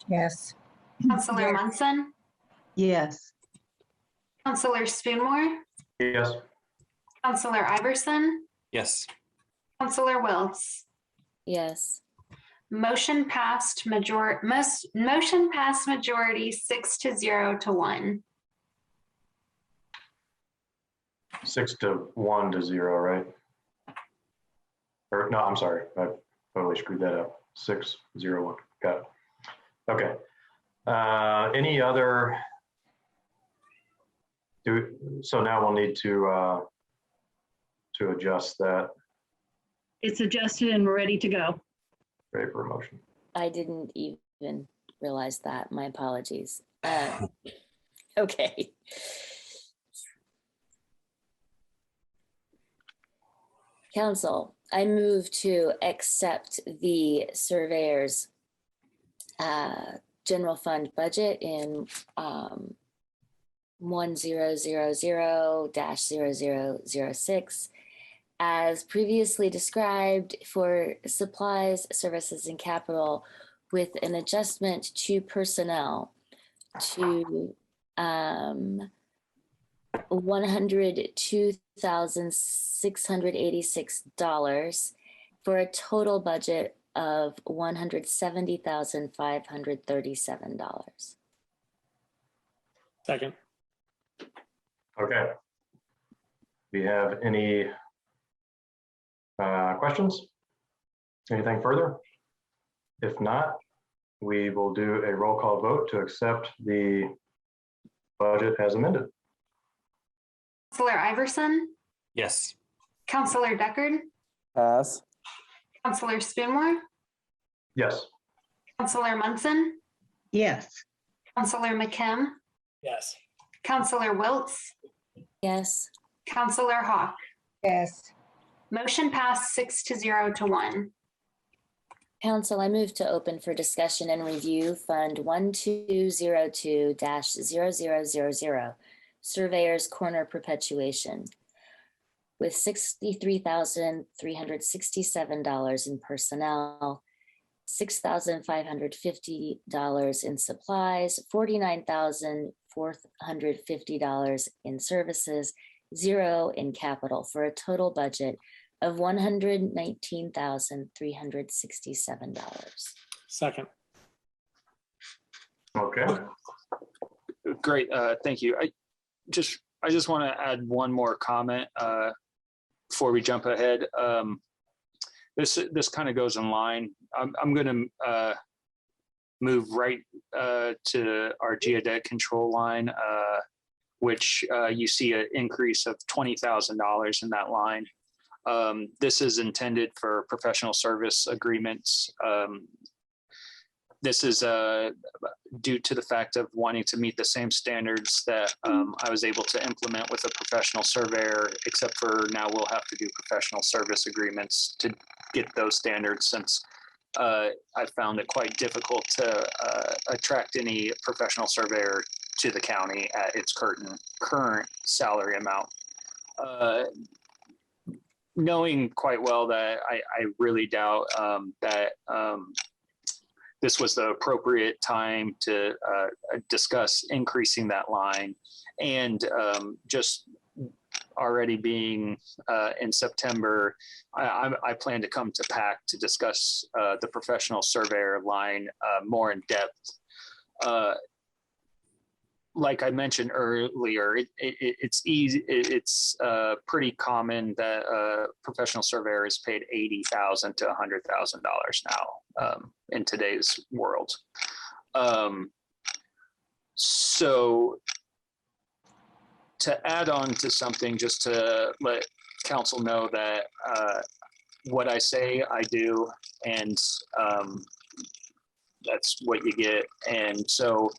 Yes. Councillor Munson? Yes. Councillor Spoonmore? Yes. Councillor Iverson? Yes. Councillor Wills? Yes. Motion passed majority 6-0 to 1. 6-1 to 0, right? Or no, I'm sorry. I totally screwed that up. 6-0-1. Got it. Okay. Any other? So now we'll need to adjust that. It's adjusted and ready to go. Ready for a motion. I didn't even realize that. My apologies. Okay. Council, I move to accept the surveyor's general fund budget in 1000-0006 as previously described for supplies, services, and capital, with an adjustment to personnel to $102,686 for a total budget of $170,537. Second. Okay. Do you have any questions? Anything further? If not, we will do a roll call vote to accept the budget as amended. Counselor Iverson, Yes. Counselor Deckard, Pass. Counselor Spoonmore, Yes. Counselor Munson, Yes. Counselor McKim, Yes. Counselor Wiltz, Yes. Counselor Hawk. Yes. Motion passed 6-0 to 1. Council, I move to open for discussion and review Fund 1202-0000, Surveyor's Corner Perpetuation, with $63,367 in personnel, $6,550 in supplies, $49,450 in services, $0 in capital, for a total budget of $119,367. Second. Okay. Great, thank you. I just want to add one more comment before we jump ahead. This kind of goes in line. I'm going to move right to our geodetic control line, which you see an increase of $20,000 in that line. This is intended for professional service agreements. This is due to the fact of wanting to meet the same standards that I was able to implement with a professional surveyor, except for now we'll have to do professional service agreements to get those standards, since I found it quite difficult to attract any professional surveyor to the county at its current salary amount. Knowing quite well that I really doubt that this was the appropriate time to discuss increasing that line, and just already being in September, I plan to come to PAC to discuss the professional surveyor line more in depth. Like I mentioned earlier, it's easy. It's pretty common that a professional surveyor is paid $80,000 to $100,000 now in today's world. So to add on to something, just to let council know that what I say I do, and that's what you get. And so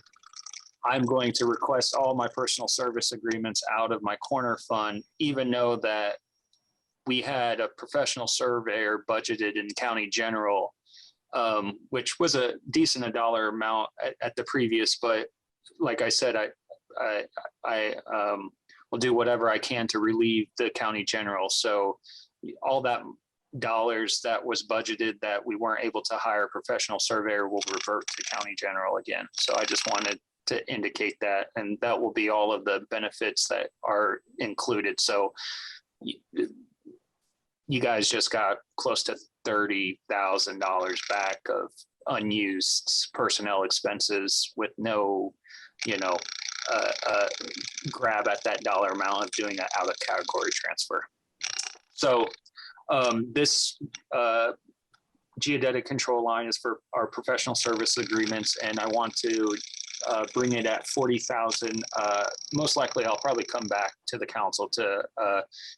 I'm going to request all my personal service agreements out of my corner fund, even though that we had a professional surveyor budgeted in county general, which was a decent dollar amount at the previous, but like I said, I will do whatever I can to relieve the county general. So all that dollars that was budgeted that we weren't able to hire a professional surveyor will revert to county general again. So I just wanted to indicate that, and that will be all of the benefits that are included. So you guys just got close to $30,000 back of unused personnel expenses with no, grab at that dollar amount of doing an out of category transfer. So this geodetic control line is for our professional service agreements, and I want to bring it at 40,000. Most likely I'll probably come back to the council to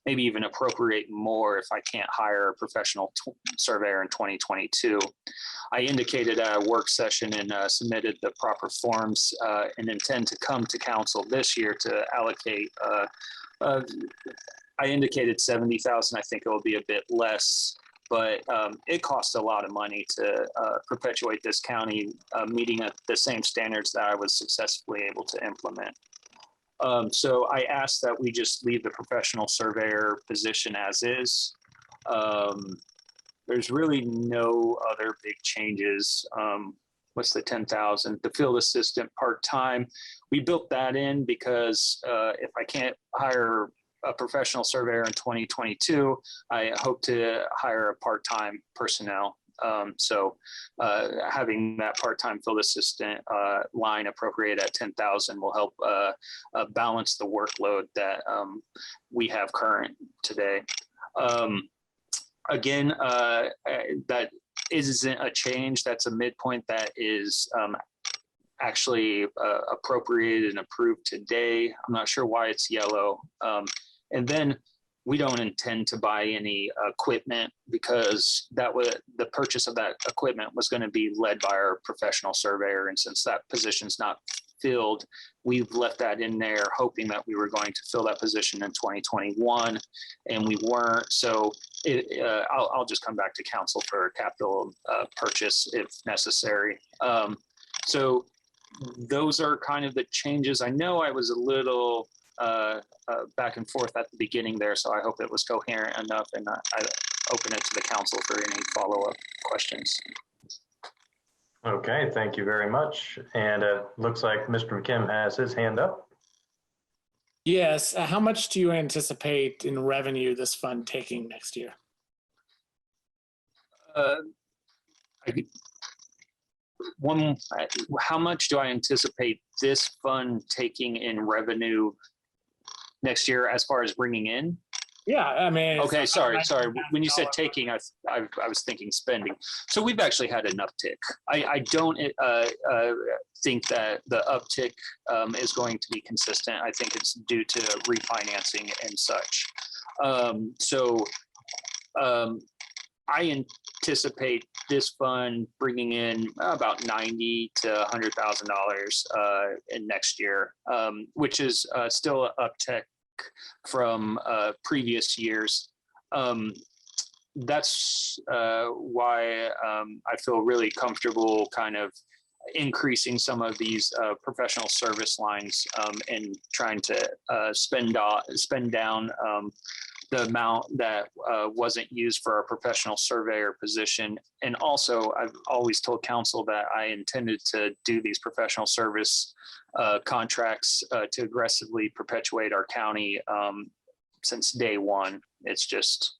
maybe even appropriate more if I can't hire a professional surveyor in 2022. I indicated at a work session and submitted the proper forms and intend to come to council this year to allocate. I indicated 70,000. I think it will be a bit less, but it costs a lot of money to perpetuate this county, meeting the same standards that I was successfully able to implement. So I asked that we just leave the professional surveyor position as is. There's really no other big changes. What's the 10,000? The field assistant part-time. We built that in because if I can't hire a professional surveyor in 2022, I hope to hire a part-time personnel. So having that part-time field assistant line appropriate at 10,000 will help balance the workload that we have current today. Again, that isn't a change. That's a midpoint that is actually appropriated and approved today. I'm not sure why it's yellow. And then we don't intend to buy any equipment because the purchase of that equipment was going to be led by our professional surveyor. And since that position's not filled, we've left that in there hoping that we were going to fill that position in 2021 and we weren't. So I'll just come back to council for a capital purchase if necessary. So those are kind of the changes. I know I was a little back and forth at the beginning there, so I hope it was coherent enough, and I open it to the council for any follow-up questions. Okay, thank you very much. And it looks like Mr. McKim has his hand up. Yes. How much do you anticipate in revenue this fund taking next year? How much do I anticipate this fund taking in revenue next year as far as bringing in? Yeah, I mean. Okay, sorry. When you said taking, I was thinking spending. So we've actually had an uptick. I don't think that the uptick is going to be consistent. I think it's due to refinancing and such. I anticipate this fund bringing in about $90,000 to $100,000 in next year, which is still an uptick from previous years. That's why I feel really comfortable kind of increasing some of these professional service lines and trying to spend down the amount that wasn't used for our professional surveyor position. And also, I've always told council that I intended to do these professional service contracts to aggressively perpetuate our county since day one. It's just,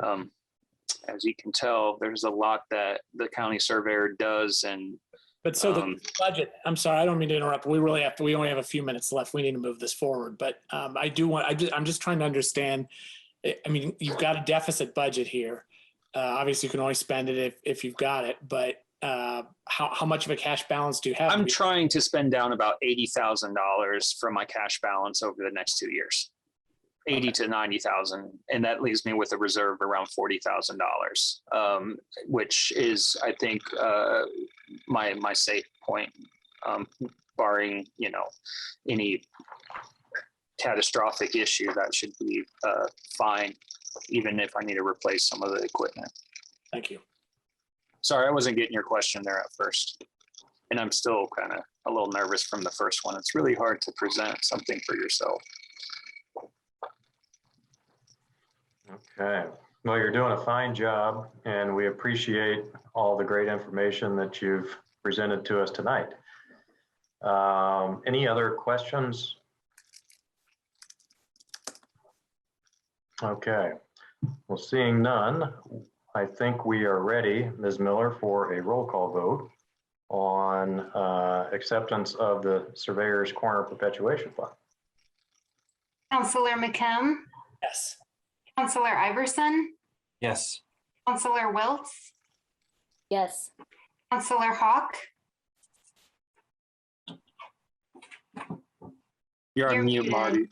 as you can tell, there's a lot that the county surveyor does. And But so the budget, I'm sorry, I don't mean to interrupt. We only have a few minutes left. We need to move this forward. But I'm just trying to understand. I mean, you've got a deficit budget here. Obviously, you can only spend it if you've got it. But how much of a cash balance do you have? I'm trying to spend down about $80,000 from my cash balance over the next 2 years, 80 to 90,000, and that leaves me with a reserve around $40,000, which is, I think, my safe point, barring any catastrophic issue. That should be fine, even if I need to replace some of the equipment. Thank you. Sorry, I wasn't getting your question there at first. And I'm still kind of a little nervous from the first one. It's really hard to present something for yourself. Okay. Well, you're doing a fine job, and we appreciate all the great information that you've presented to us tonight. Any other questions? Okay. Well, seeing none, I think we are ready, Ms. Miller, for a roll call vote on acceptance of the Surveyor's Corner Perpetuation Fund. Councilor McKim? Yes. Councilor Iverson? Yes. Councilor Wiltz? Yes. Councilor Hawk? You're on mute, Marty.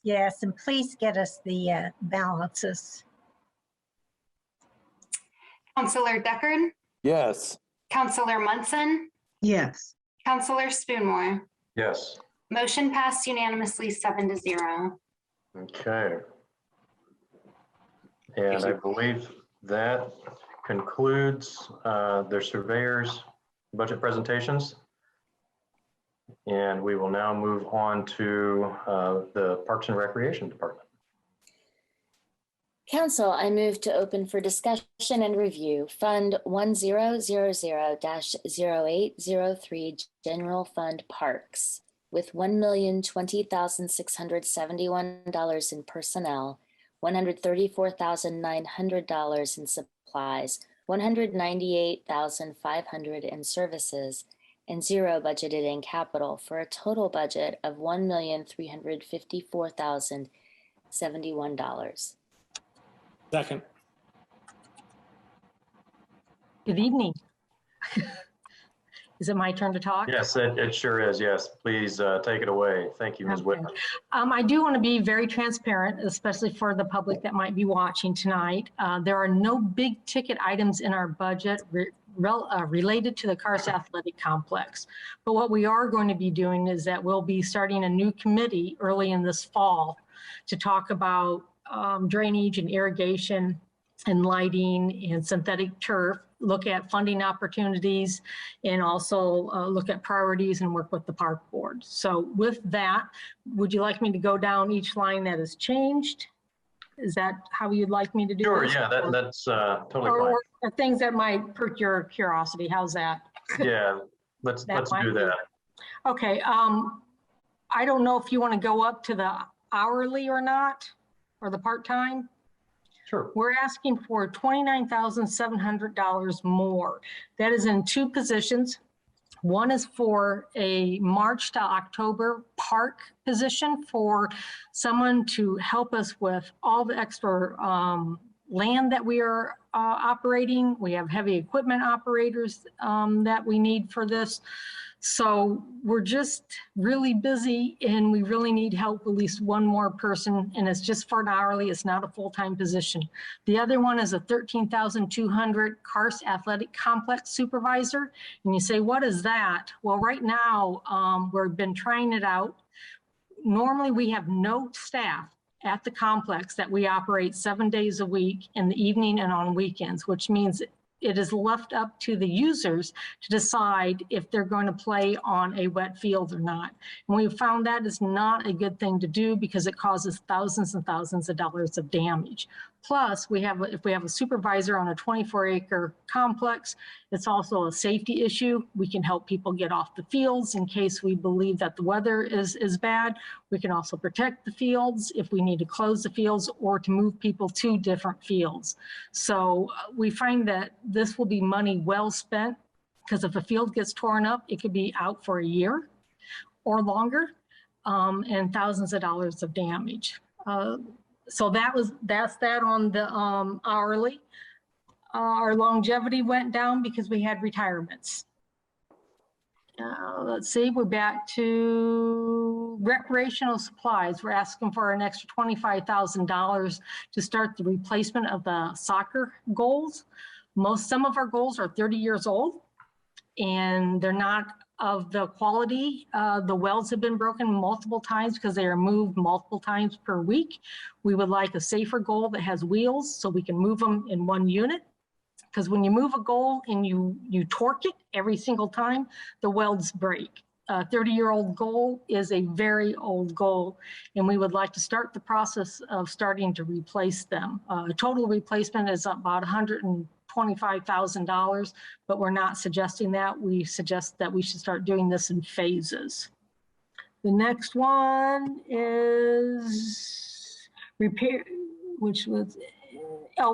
Yes, and please get us the balances. Councilor Deckard? Yes. Councilor Munson? Yes. Councilor Spoonmore? Yes. Motion passed unanimously 7-0. Okay. And I believe that concludes their surveyors' budget presentations. And we will now move on to the Parks and Recreation Department. Council, I move to open for discussion and review Fund 1000-0803 General Fund Parks with $1,020,671 in personnel, $134,900 in supplies, $198,500 in services, and $0 budgeted in capital for a total budget of $1,354,071. Second. Good evening. Is it my turn to talk? Yes, it sure is. Yes, please take it away. Thank you, Ms. Okay. Whitman. I do want to be very transparent, especially for the public that might be watching tonight. There are no big ticket items in our budget related to the Cars Athletic Complex. But what we are going to be doing is that we'll be starting a new committee early in this fall to talk about drainage and irrigation and lighting and synthetic turf, look at funding opportunities, and also look at priorities and work with the park board. So with that, would you like me to go down each line that has changed? Is that how you'd like me to do Sure, this? yeah, that's totally fine. Or things that might perk your curiosity. How's that? Yeah, let's do that. Okay, I don't know if you want to go up to the hourly or not, or the part-time. Sure. We're asking for $29,700 more. That is in two positions. One is for a March to October park position for someone to help us with all the extra land that we are operating. We have heavy equipment operators that we need for this. So we're just really busy and we really need help, at least one more person, and it's just for an hourly, it's not a full-time position. The other one is a $13,200 Cars Athletic Complex Supervisor. And you say, what is that? Well, right now, we've been trying it out. Normally we have no staff at the complex that we operate 7 days a week in the evening and on weekends, which means it is left up to the users to decide if they're going to play on a wet field or not. And we found that is not a good thing to do because it causes thousands and thousands of dollars of damage. Plus, if we have a supervisor on a 24-acre complex, it's also a safety issue. We can help people get off the fields in case we believe that the weather is bad. We can also protect the fields if we need to close the fields or to move people to different fields. So we find that this will be money well spent because if a field gets torn up, it could be out for a year or longer and thousands of dollars of damage. So that's that on the hourly. Our longevity went down because we had retirements. Let's see, we're back to recreational supplies. We're asking for an extra $25,000 to start the replacement of the soccer goals. Some of our goals are 30 years old and they're not of the quality. The welds have been broken multiple times because they are moved multiple times per week. We would like a safer goal that has wheels so we can move them in one unit. Because when you move a goal and you torque it every single time, the welds break. A 30-year-old goal is a very old goal, and we would like to start the process of starting to replace them. Total replacement is about $125,000, but we're not suggesting that. We suggest that we should start doing this in phases. The next one is repair, which was,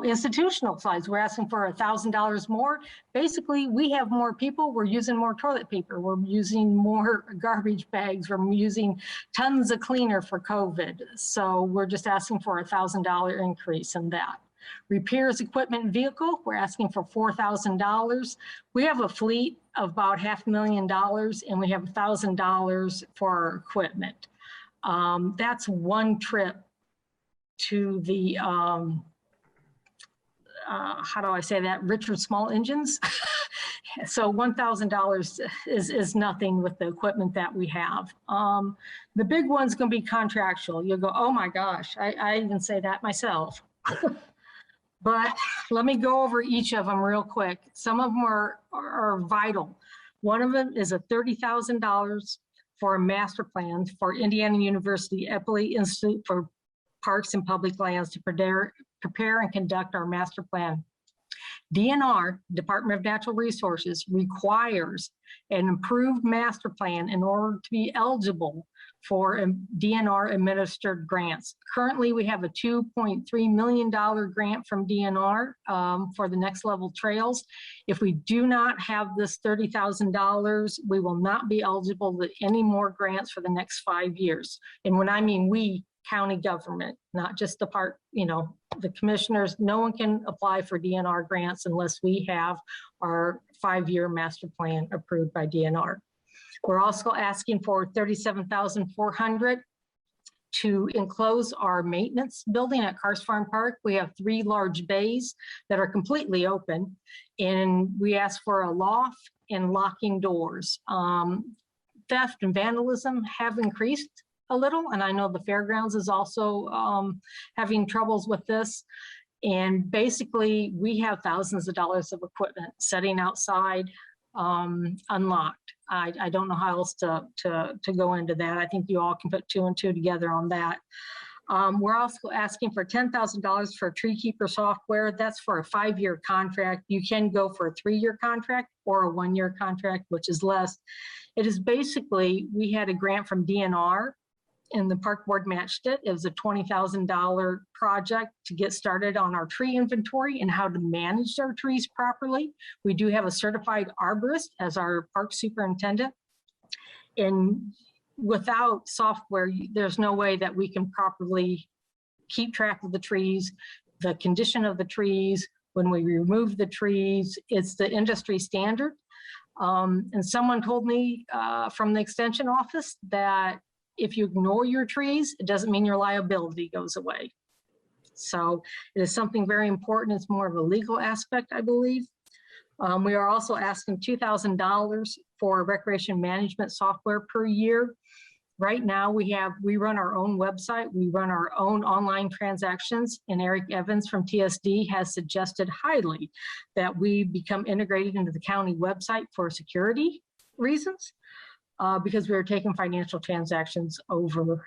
institutional supplies. We're asking for $1,000 more. Basically, we have more people. We're using more toilet paper. We're using more garbage bags. We're using tons of cleaner for COVID. So we're just asking for a $1,000 increase in that. Repairs equipment vehicle, we're asking for $4,000. We have a fleet of about $500,000 and we have $1,000 for our equipment. That's one trip to the, how do I say that? Richard Small Engines. So $1,000 is nothing with the equipment that we have. The big one's gonna be contractual. You'll go, oh my gosh, I even say that myself. But let me go over each of them real quick. Some of them are vital. One of them is a $30,000 for a master plan for Indiana University Eppley Institute for Parks and Public Lands to prepare and conduct our master plan. DNR, Department of Natural Resources, requires an approved master plan in order to be eligible for DNR administered grants. Currently, we have a $2.3 million grant from DNR for the next level trails. If we do not have this $30,000, we will not be eligible to any more grants for the next 5 years. And when I mean we, county government, not just the part, the commissioners, no one can apply for DNR grants unless we have our 5-year master plan approved by DNR. We're also asking for $37,400 to enclose our maintenance building at Cars Farm Park. We have 3 large bays that are completely open, and we ask for a loft and locking doors. Theft and vandalism have increased a little, and I know the fairgrounds is also having troubles with this. And basically, we have thousands of dollars of equipment sitting outside unlocked. I don't know how else to go into that. I think you all can put 2 and 2 together on that. We're also asking for $10,000 for Tree Keeper software. That's for a 5-year contract. You can go for a 3-year contract or a 1-year contract, which is less. It is basically, we had a grant from DNR and the park board matched it. It was a $20,000 project to get started on our tree inventory and how to manage our trees properly. We do have a certified arborist as our park superintendent. And without software, there's no way that we can properly keep track of the trees, the condition of the trees, when we remove the trees. It's the industry standard. And someone told me from the extension office that if you ignore your trees, it doesn't mean your liability goes away. So it is something very important. It's more of a legal aspect, I believe. We are also asking $2,000 for recreation management software per year. Right now we run our own website, we run our own online transactions, and Eric Evans from TSD has suggested highly that we become integrated into the county website for security reasons. Because we are taking financial transactions over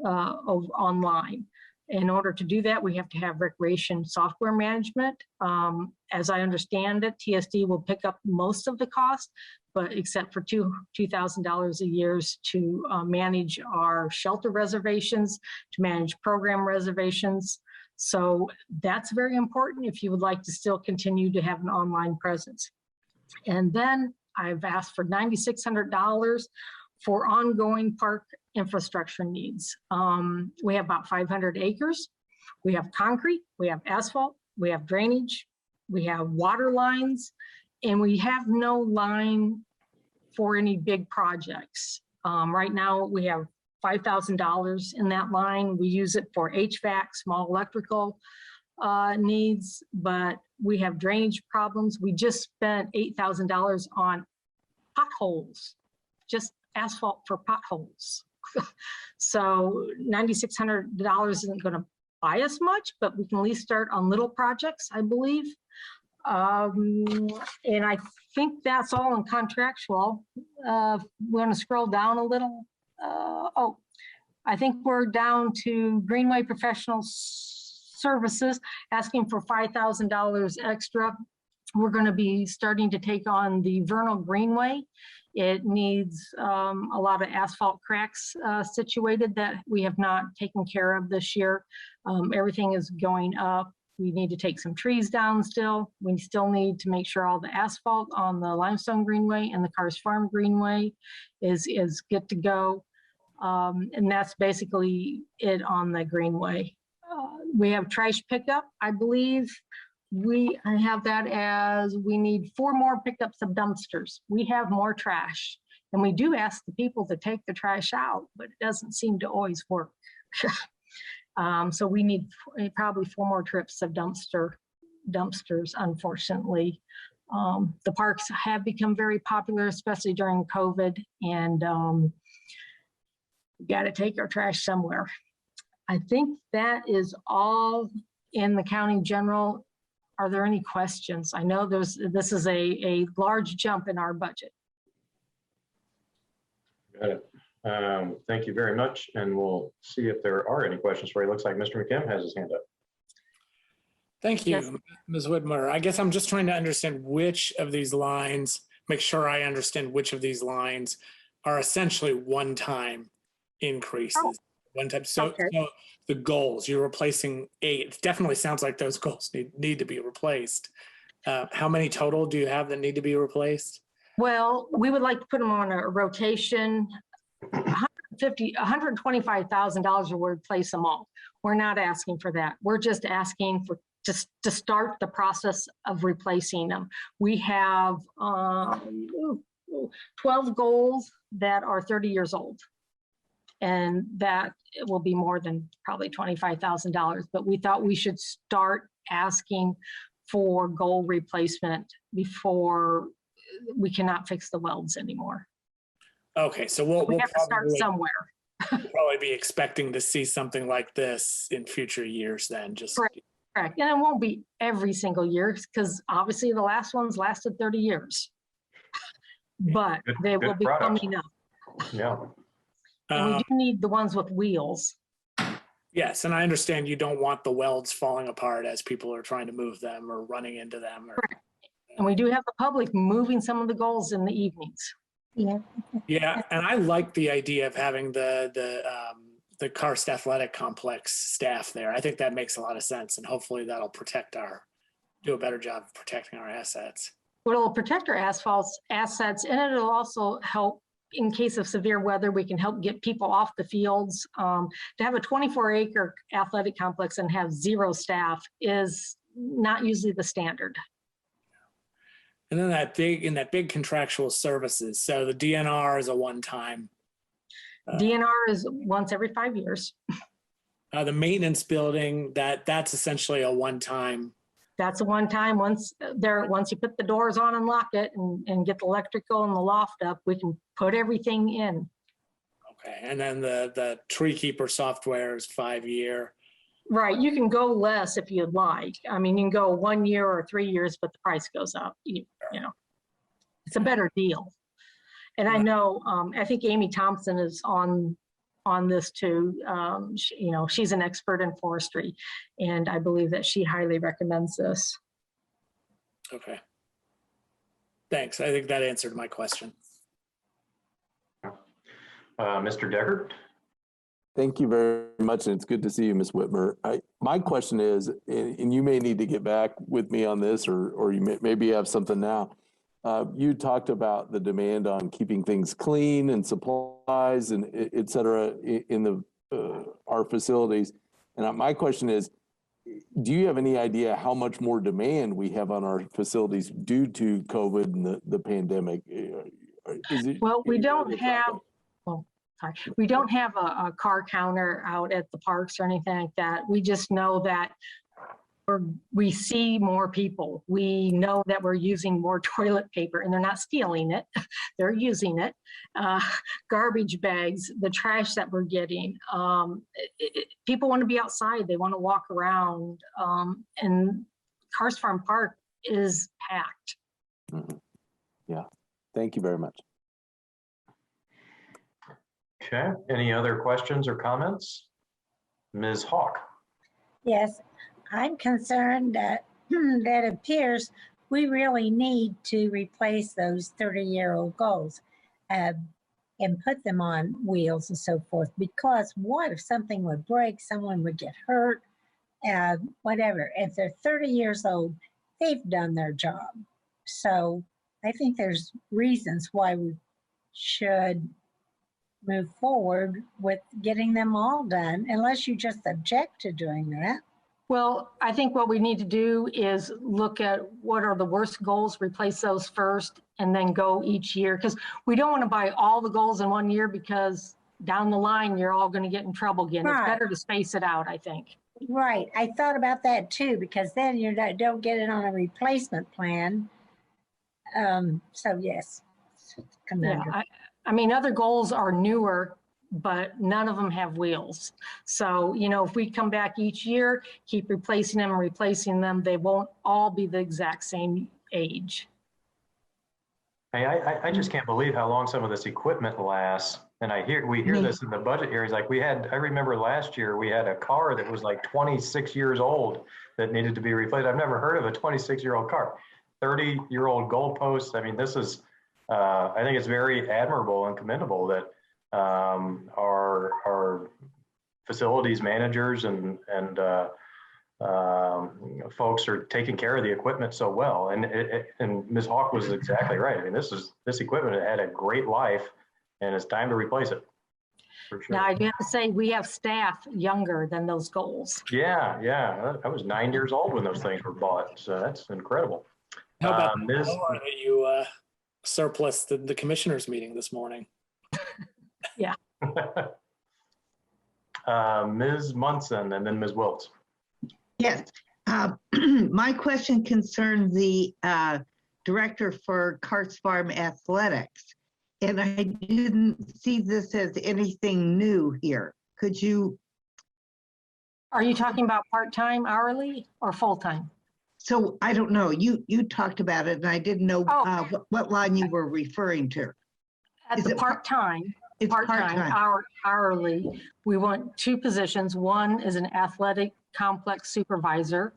online. In order to do that, we have to have recreation software management. As I understand it, TSD will pick up most of the cost, but except for $2,000 a year to manage our shelter reservations, to manage program reservations. So that's very important if you would like to still continue to have an online presence. And then I've asked for $9,600 for ongoing park infrastructure needs. We have about 500 acres. We have concrete, we have asphalt, we have drainage, we have water lines, and we have no line for any big projects. Right now we have $5,000 in that line. We use it for HVAC, small electrical needs, but we have drainage problems. We just spent $8,000 on potholes, just asphalt for potholes. So $9,600 isn't going to buy us much, but we can at least start on little projects, I believe. And I think that's all in contractual. We're going to scroll down a little. I think we're down to Greenway Professional Services, asking for $5,000 extra. We're going to be starting to take on the Vernal Greenway. It needs a lot of asphalt cracks situated that we have not taken care of this year. Everything is going up. We need to take some trees down still. We still need to make sure all the asphalt on the Limestone Greenway and the Cars Farm Greenway is good to go. And that's basically it on the Greenway. We have trash pickup, I believe. I have that as we need 4 more pickups of dumpsters. We have more trash, and we do ask the people to take the trash out, but it doesn't seem to always work. So we need probably 4 more trips of dumpsters, unfortunately. The parks have become very popular, especially during COVID, and we got to take our trash somewhere. I think that is all in the county general. Are there any questions? I know this is a large jump in our budget. Got it. Thank you very much. And we'll see if there are any questions for you. Looks like Mr. McKim has his hand up. Thank you, Yes. Ms. Whitmer. I guess I'm just trying to understand which of these lines, make sure I understand which of these lines are essentially one-time increases. Oh, One time. So, okay. so the goals, you're replacing 8. It definitely sounds like those goals need to be replaced. How many total do you have that need to be replaced? Well, we would like to put them on a rotation. $125,000 will replace them all. We're not asking for that. We're just asking for just to start the process of replacing them. We have 12 goals that are 30 years old. And that will be more than probably $25,000, but we thought we should start asking for goal replacement before we cannot fix the welds anymore. Okay, so we'll We have to start somewhere. Probably be expecting to see something like this in future years then. Correct. And it won't be every single year because obviously the last ones lasted 30 years. But they will be coming up. Yeah. And we do need the ones with wheels. Yes, and I understand you don't want the welds falling apart as people are trying to move them or running into them. Correct. And we do have the public moving some of the goals in the evenings. Yeah. Yeah, and I like the idea of having the Karst Athletic Complex staff there. I think that makes a lot of sense, and hopefully that'll do a better job of protecting our assets. Well, it'll protect our assets, and it'll also help in case of severe weather. We can help get people off the fields. To have a 24-acre athletic complex and have 0 staff is not usually the standard. And then that big contractual services. So the DNR is a one-time. DNR is once every 5 years. The maintenance building, that's essentially a one-time. That's a one-time. Once you put the doors on and lock it and get the electrical and the loft up, we can put everything in. Okay, and then the tree keeper software is 5-year. Right, you can go less if you'd like. I mean, you can go 1 year or 3 years, but the price goes up. You know, it's a better deal. And I know, I think Amy Thompson is on this too. She's an expert in forestry, and I believe that she highly recommends this. Okay. Thanks. I think that answered my question. Mr. Deckard? Thank you very much, and it's good to see you, Ms. Whitmer. My question is, and you may need to get back with me on this, or you maybe have something now. You talked about the demand on keeping things clean and supplies and et cetera in our facilities. And my question is, do you have any idea how much more demand we have on our facilities due to COVID and the pandemic? Well, we don't have. We don't have a car counter out at the parks or anything like that. We just know that we see more people. We know that we're using more toilet paper, and they're not stealing it. They're using it. Garbage bags, the trash that we're getting. People want to be outside. They want to walk around. And Karst Farm Park is packed. Mm-hmm. Yeah. Thank you very much. Okay, any other questions or comments? Ms. Hawk? Yes, I'm concerned that that appears we really need to replace those 30-year-old goals and put them on wheels and so forth, because what if something would break, someone would get hurt, whatever. If they're 30 years old, they've done their job. So I think there's reasons why we should move forward with getting them all done, unless you just object to doing that. Well, I think what we need to do is look at what are the worst goals, replace those first, and then go each year. Because we don't want to buy all the goals in 1 year, because down the line, you're all going to get in trouble again. Right. It's better to space it out, I think. Right. I thought about that too, because then you don't get it on a replacement plan. So yes. Yeah, I mean, other goals are newer, but none of them have wheels. So, if we come back each year, keep replacing them, they won't all be the exact same age. Hey, I just can't believe how long some of this equipment lasts. And we hear this in the budget hearings. Like I remember last year, we had a car that was like 26 years old that needed to be replaced. I've never heard of a 26-year-old car. 30-year-old goalposts. I mean, this is, I think it's very admirable and commendable that our facilities managers and folks are taking care of the equipment so well. And Ms. Hawk was exactly right. I mean, this equipment had a great life, and it's time to replace it. For sure. Now, I do have to say, we have staff younger than those goals. Yeah. I was 9 years old when those things were bought, so that's incredible. How about that you surplus the commissioners meeting this morning? Yeah. Ms. Munson and then Ms. Wiltz. Yes. My question concerns the director for Carts Farm Athletics, and I didn't see this as anything new here. Could you? Are you talking about part-time, hourly, or full-time? So I don't know. You talked about it, and I didn't know what line you were referring to. At the part-time, it's part-time. Hourly, we want two positions. One is an athletic complex supervisor,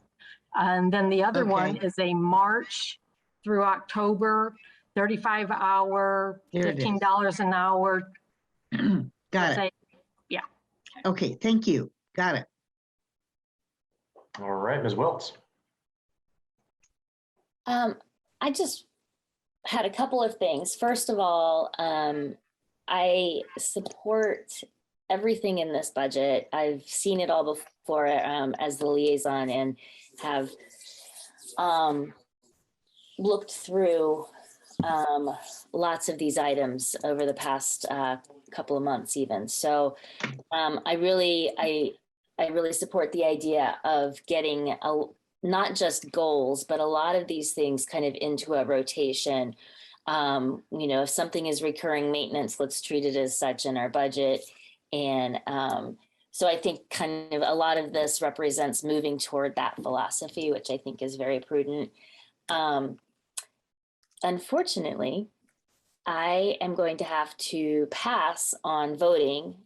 and then the other one is a March through October, 35-hour, $15 an hour. Got it. Yeah. Okay, thank you. Got it. All right, Ms. Wiltz. I just had a couple of things. First of all, I support everything in this budget. I've seen it all before as the liaison and have looked through lots of these items over the past couple of months even. So I really support the idea of getting not just goals, but a lot of these things kind of into a rotation. If something is recurring maintenance, let's treat it as such in our budget. And so I think kind of a lot of this represents moving toward that philosophy, which I think is very prudent. Unfortunately, I am going to have to pass on voting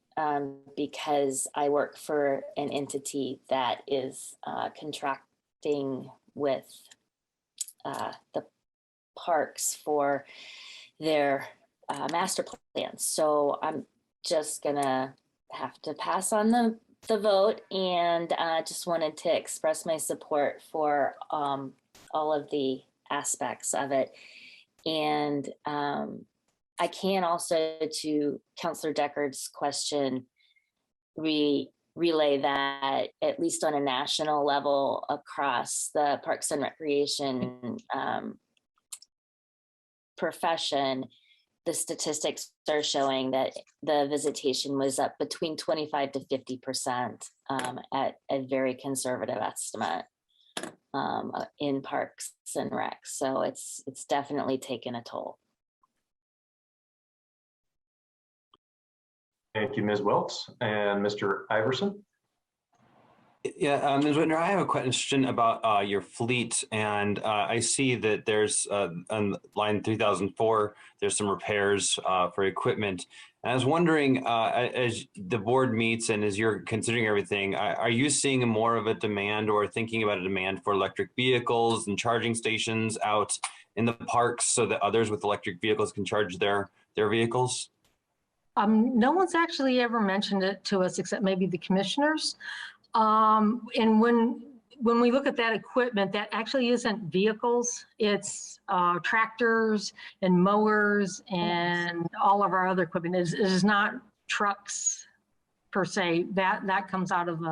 because I work for an entity that is contracting with the parks for their master plans. So I'm just gonna have to pass on the vote, and just wanted to express my support for all of the aspects of it. And I can also, to Councillor Deckard's question, relay that at least on a national level across the Parks and Recreation profession, the statistics are showing that the visitation was up between 25 to 50% at a very conservative estimate in Parks and Rec. So it's definitely taken a toll. Thank you, Ms. Wiltz. And Mr. Iverson? Yeah, Ms. Whitner, I have a question about your fleet, and I see that there's on line 3004, there's some repairs for equipment. And I was wondering, as the board meets and as you're considering everything, are you seeing more of a demand or thinking about a demand for electric vehicles and charging stations out in the parks so that others with electric vehicles can charge their vehicles? No one's actually ever mentioned it to us except maybe the commissioners. And when we look at that equipment, that actually isn't vehicles. It's tractors and mowers and all of our other equipment. It is not trucks per se. That comes out of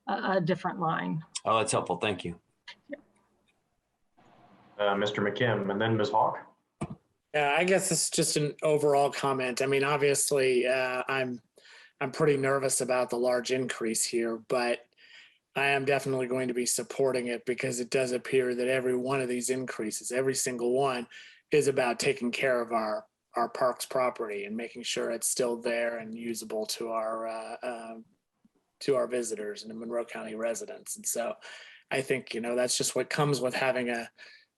a different line. Oh, that's helpful. Thank you. Mr. McKim, and then Ms. Hawk. Yeah, I guess it's just an overall comment. I mean, obviously, I'm pretty nervous about the large increase here, but I am definitely going to be supporting it because it does appear that every one of these increases, every single one, is about taking care of our parks property and making sure it's still there and usable to our visitors and the Monroe County residents. And so I think, that's just what comes with having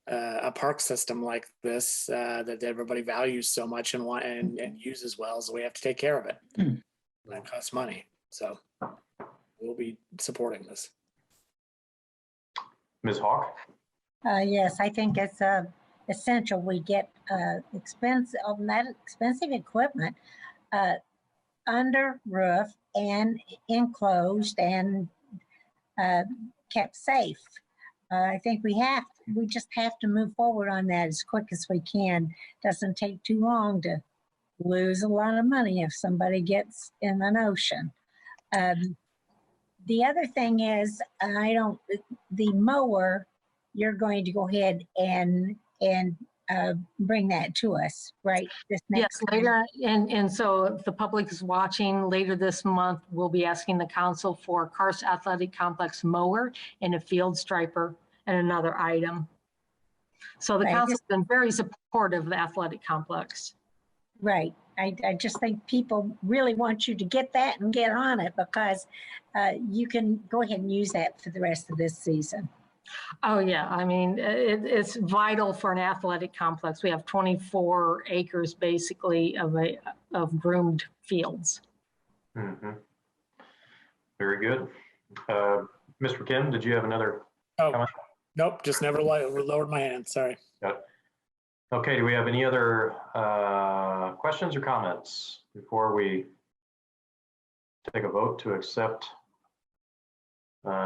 a park system like this that everybody values so much and uses well, so we have to take care of it. That costs money, so we'll be supporting this. Ms. Hawk? Yes, I think it's essential we get expensive equipment under roof and enclosed and kept safe. I think we just have to move forward on that as quick as we can. Doesn't take too long to lose a lot of money if somebody gets in an ocean. The other thing is, the mower, you're going to go ahead and bring that to us, right? This next Yes, later, and so if the public is watching, later this month, we'll be asking the council for Karst Athletic Complex mower and a field striper and another item. So the Right. council's been very supportive of the athletic complex. Right. I just think people really want you to get that and get on it, because you can go ahead and use that for the rest of this season. Oh, yeah. I mean, it's vital for an athletic complex. We have 24 acres basically of groomed fields. Mm-hmm. Very good. Mr. Kim, did you have another comment? Nope, just never lowered my hand. Sorry. Got it. Okay, do we have any other questions or comments before we take a vote to accept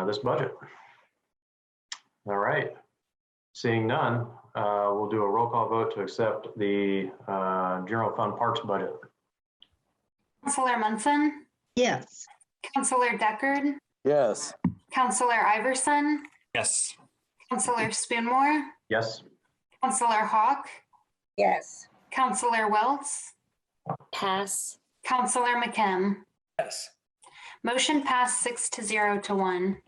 this budget? All right, seeing none, we'll do a roll call vote to accept the General Fund Parks budget. Councilor Munson? Yes. Councilor Deckard? Yes. Councilor Iverson? Yes. Councilor Spoonmore? Yes. Councilor Hawk? Yes. Councilor Welts? Pass. Councilor McKim? Yes. Motion passed 6-0 to 1.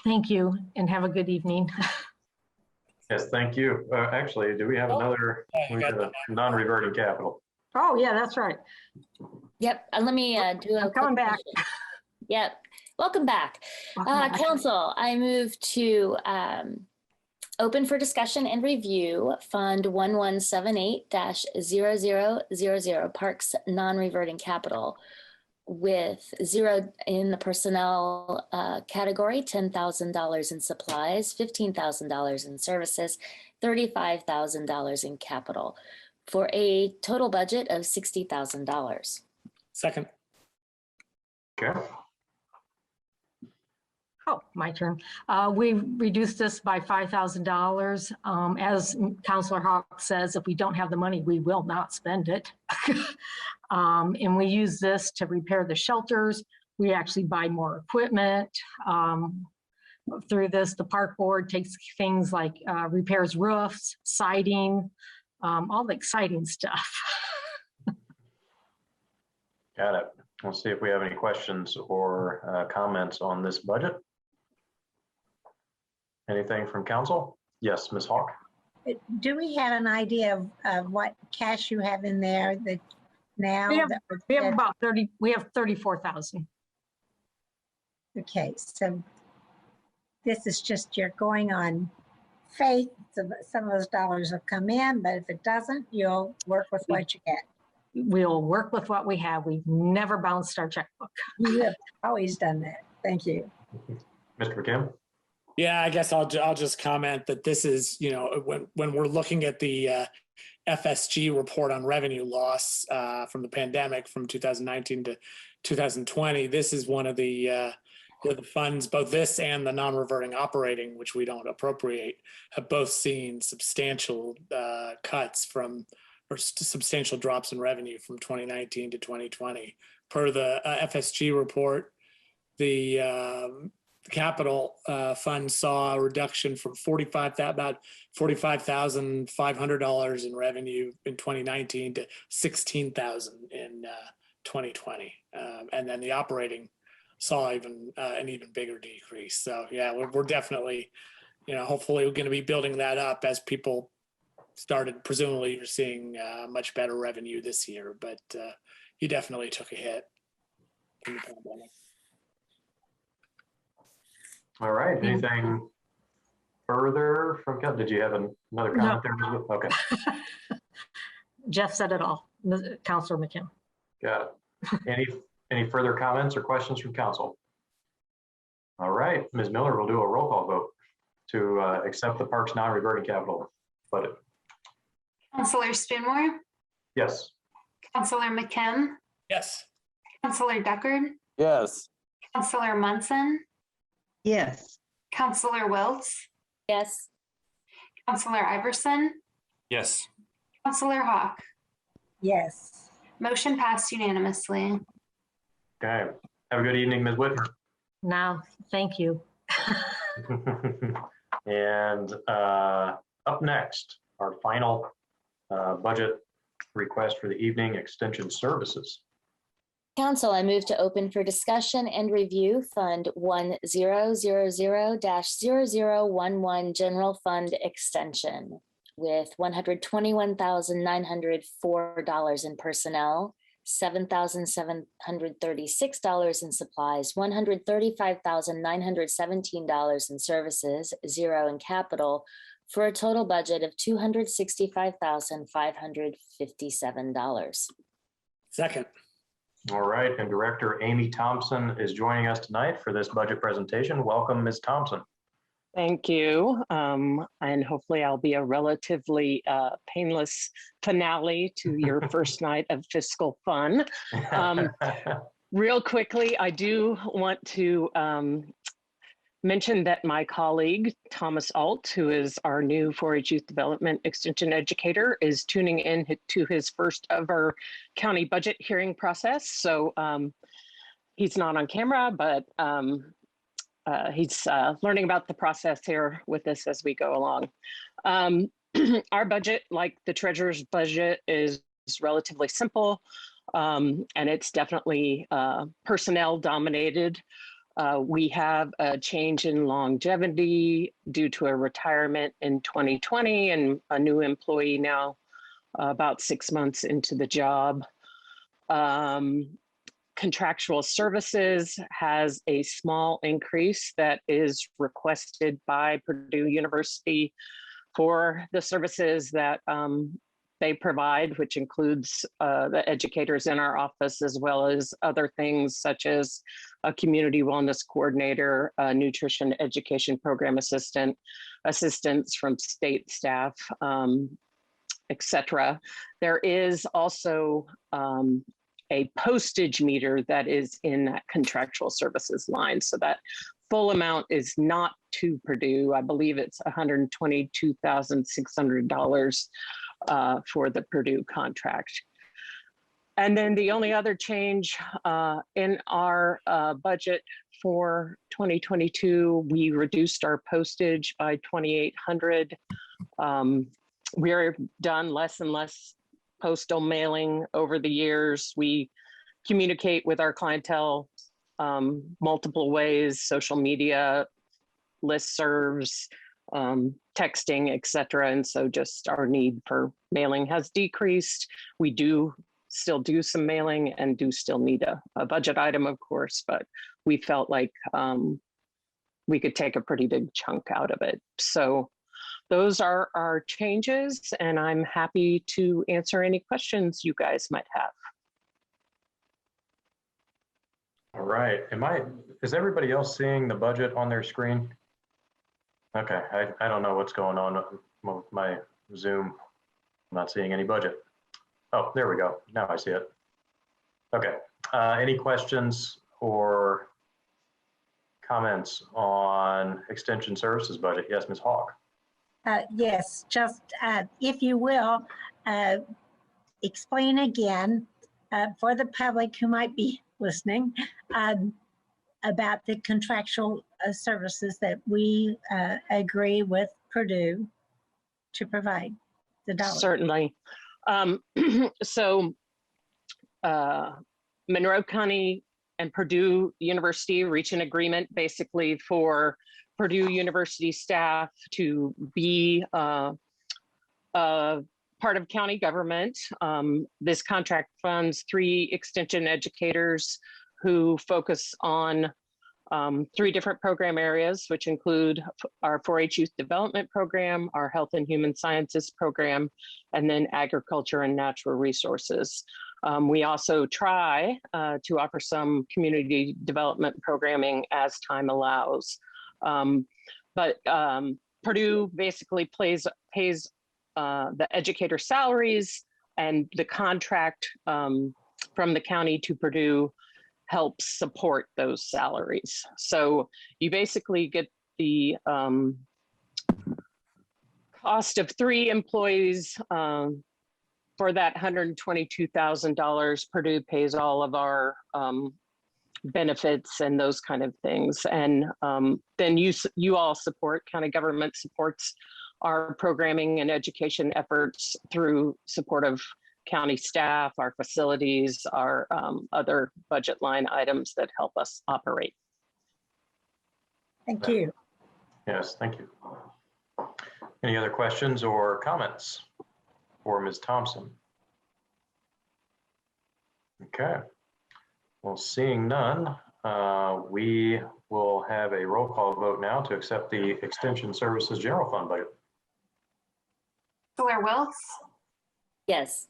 Thank you and have a good evening. Yes, thank you. Actually, do we have another non-reverting capital? Oh, yeah, that's right. Yep. Let me do a coming back. Yep. Welcome back. Council, I move to open for discussion and review Fund 1178-0000 Parks Non-Reverting Capital, with zero in the personnel category, $10,000 in supplies, $15,000 in services, $35,000 in capital, for a total budget of $60,000. Second. Okay. Oh, my turn. We reduced this by $5,000. As Councilor Hawk says, if we don't have the money, we will not spend it. And we use this to repair the shelters. We actually buy more equipment. Through this, the park board takes things like repairs roofs, siding, all the exciting stuff. Got it. We'll see if we have any questions or comments on this budget. Anything from council? Yes, Ms. Hawk. Do we have an idea of what cash you have in there that now? We have about 30, we have 34,000. Okay, so this is just, you're going on faith. Some of those dollars will come in, but if it doesn't, you'll work with what you get. We'll work with what we have. We've never bounced our checkbook. You have always done that. Thank you. Mr. McKim? Yeah, I guess I'll just comment that this is, when we're looking at the FSG report on revenue loss from the pandemic from 2019 to 2020, this is one of the funds, both this and the non-reverting operating, which we don't appropriate, have both seen substantial cuts or substantial drops in revenue from 2019 to 2020. Per the FSG report, the capital fund saw a reduction from about $45,500 in revenue in 2019 to $16,000 in 2020, and then the operating saw an even bigger decrease. So yeah, we're definitely, hopefully we're going to be building that up as people started. Presumably, you're seeing much better revenue this year, but you definitely took a hit from the pandemic. All right, anything further from, did you have another comment there? Elizabeth? Okay. Jeff said it all, Councilor McKim. Got it. Any further comments or questions from council? All right, Ms. Miller will do a roll call vote to accept the parks non-reverting capital budget. Councilor Spinmore, Yes. Councilor McKim, Yes. Councilor Deckard, Yes. Councilor Munson, Yes. Councilor Wiltz, Yes. Councilor Iverson, Yes. Councilor Hawk. Yes. Motion passed unanimously. Okay. Have a good evening, Ms. Whitmer. Now, thank you. And up next, our final budget request for the evening, Extension Services. Council, I move to open for discussion and review Fund 1000-0011 General Fund Extension with $121,904 in personnel, $7,736 in supplies, $135,917 in services, $0 in capital, for a total budget of $265,557. Second. All right, and Director Amy Thompson is joining us tonight for this budget presentation. Welcome, Ms. Thompson. Thank you. And hopefully I'll be a relatively painless finale to your first night of fiscal fun. Real quickly, I do want to mention that my colleague, Thomas Alt, who is our new 4-H Youth Development Extension Educator, is tuning in to his first ever county budget hearing process. So he's not on camera, but he's learning about the process here with us as we go along. Our budget, like the treasurer's budget, is relatively simple, and it's definitely personnel dominated. We have a change in longevity due to a retirement in 2020 and a new employee now about 6 months into the job. Contractual Services has a small increase that is requested by Purdue University for the services that they provide, which includes the educators in our office, as well as other things such as a community wellness coordinator, a nutrition education program assistant, assistance from state staff, etc. There is also a postage meter that is in that Contractual Services line. So that full amount is not to Purdue. I believe it's $122,600 for the Purdue contract. And then the only other change in our budget for 2022, we reduced our postage by $2,800. We're done less and less postal mailing over the years. We communicate with our clientele multiple ways: social media, listservs, texting, etc. And so just our need for mailing has decreased. We do still do some mailing and do still need a budget item, of course, but we felt like we could take a pretty big chunk out of it. So those are our changes, and I'm happy to answer any questions you guys might have. All right, is everybody else seeing the budget on their screen? Okay, I don't know what's going on with my Zoom. I'm not seeing any budget. Oh, there we go. Now I see it. Okay, any questions or comments on Extension Services budget? Yes, Ms. Hawk. Yes, just if you will, explain again for the public who might be listening about the contractual services that we agree with Purdue to provide the dollars. Certainly. So Monroe County and Purdue University reach an agreement basically for Purdue University staff to be part of county government. This contract funds 3 extension educators who focus on 3 different program areas, which include our 4-H Youth Development Program, our Health and Human Sciences Program, and then Agriculture and Natural Resources. We also try to offer some community development programming as time allows. But Purdue basically pays the educator salaries, and the contract from the county to Purdue helps support those salaries. So you basically get the cost of 3 employees for that $122,000. Purdue pays all of our benefits and those kind of things. And then you all support, county government supports our programming and education efforts through support of county staff, our facilities, our other budget line items that help us operate. Thank you. Yes, thank you. Any other questions or comments for Ms. Thompson? Okay. Well, seeing none, we will have a roll call vote now to accept the Extension Services General Fund budget. Counselor Wilkes? Yes.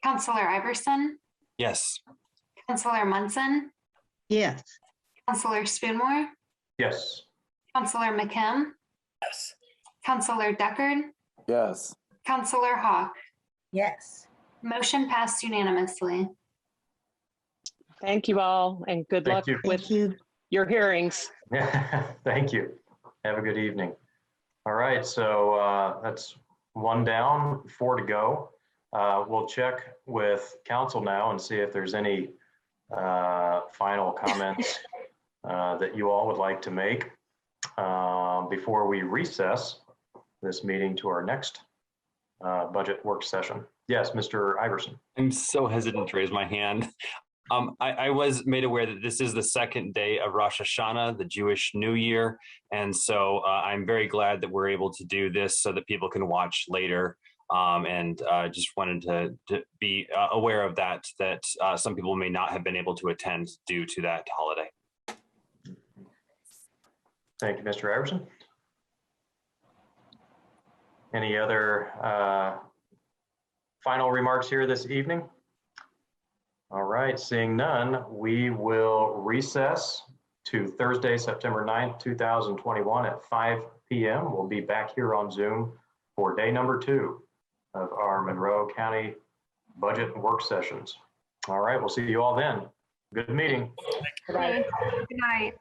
Counselor Iverson? Yes. Counselor Munson? Yes. Counselor Spoonmore? Yes. Counselor McKim? Yes. Counselor Deckard? Yes. Counselor Hawk? Yes. Motion passed unanimously. Thank you all, and good luck with your hearings. Thank you. Have a good evening. All right, so that's 1 down, 4 to go. We'll check with council now and see if there's any final comments that you all would like to make before we recess this meeting to our next budget work session. Yes, Mr. Iverson. I'm so hesitant to raise my hand. I was made aware that this is the 2nd day of Rosh Hashanah, the Jewish New Year. And so I'm very glad that we're able to do this so that people can watch later. And just wanted to be aware of that some people may not have been able to attend due to that holiday. Thank you, Mr. Iverson. Any other final remarks here this evening? All right, seeing none, we will recess to Thursday, September 9th, 2021 at 5 p.m. We'll be back here on Zoom for day number 2 of our Monroe County budget and work sessions. All right, we'll see you all then. Good meeting. Good night. Good night.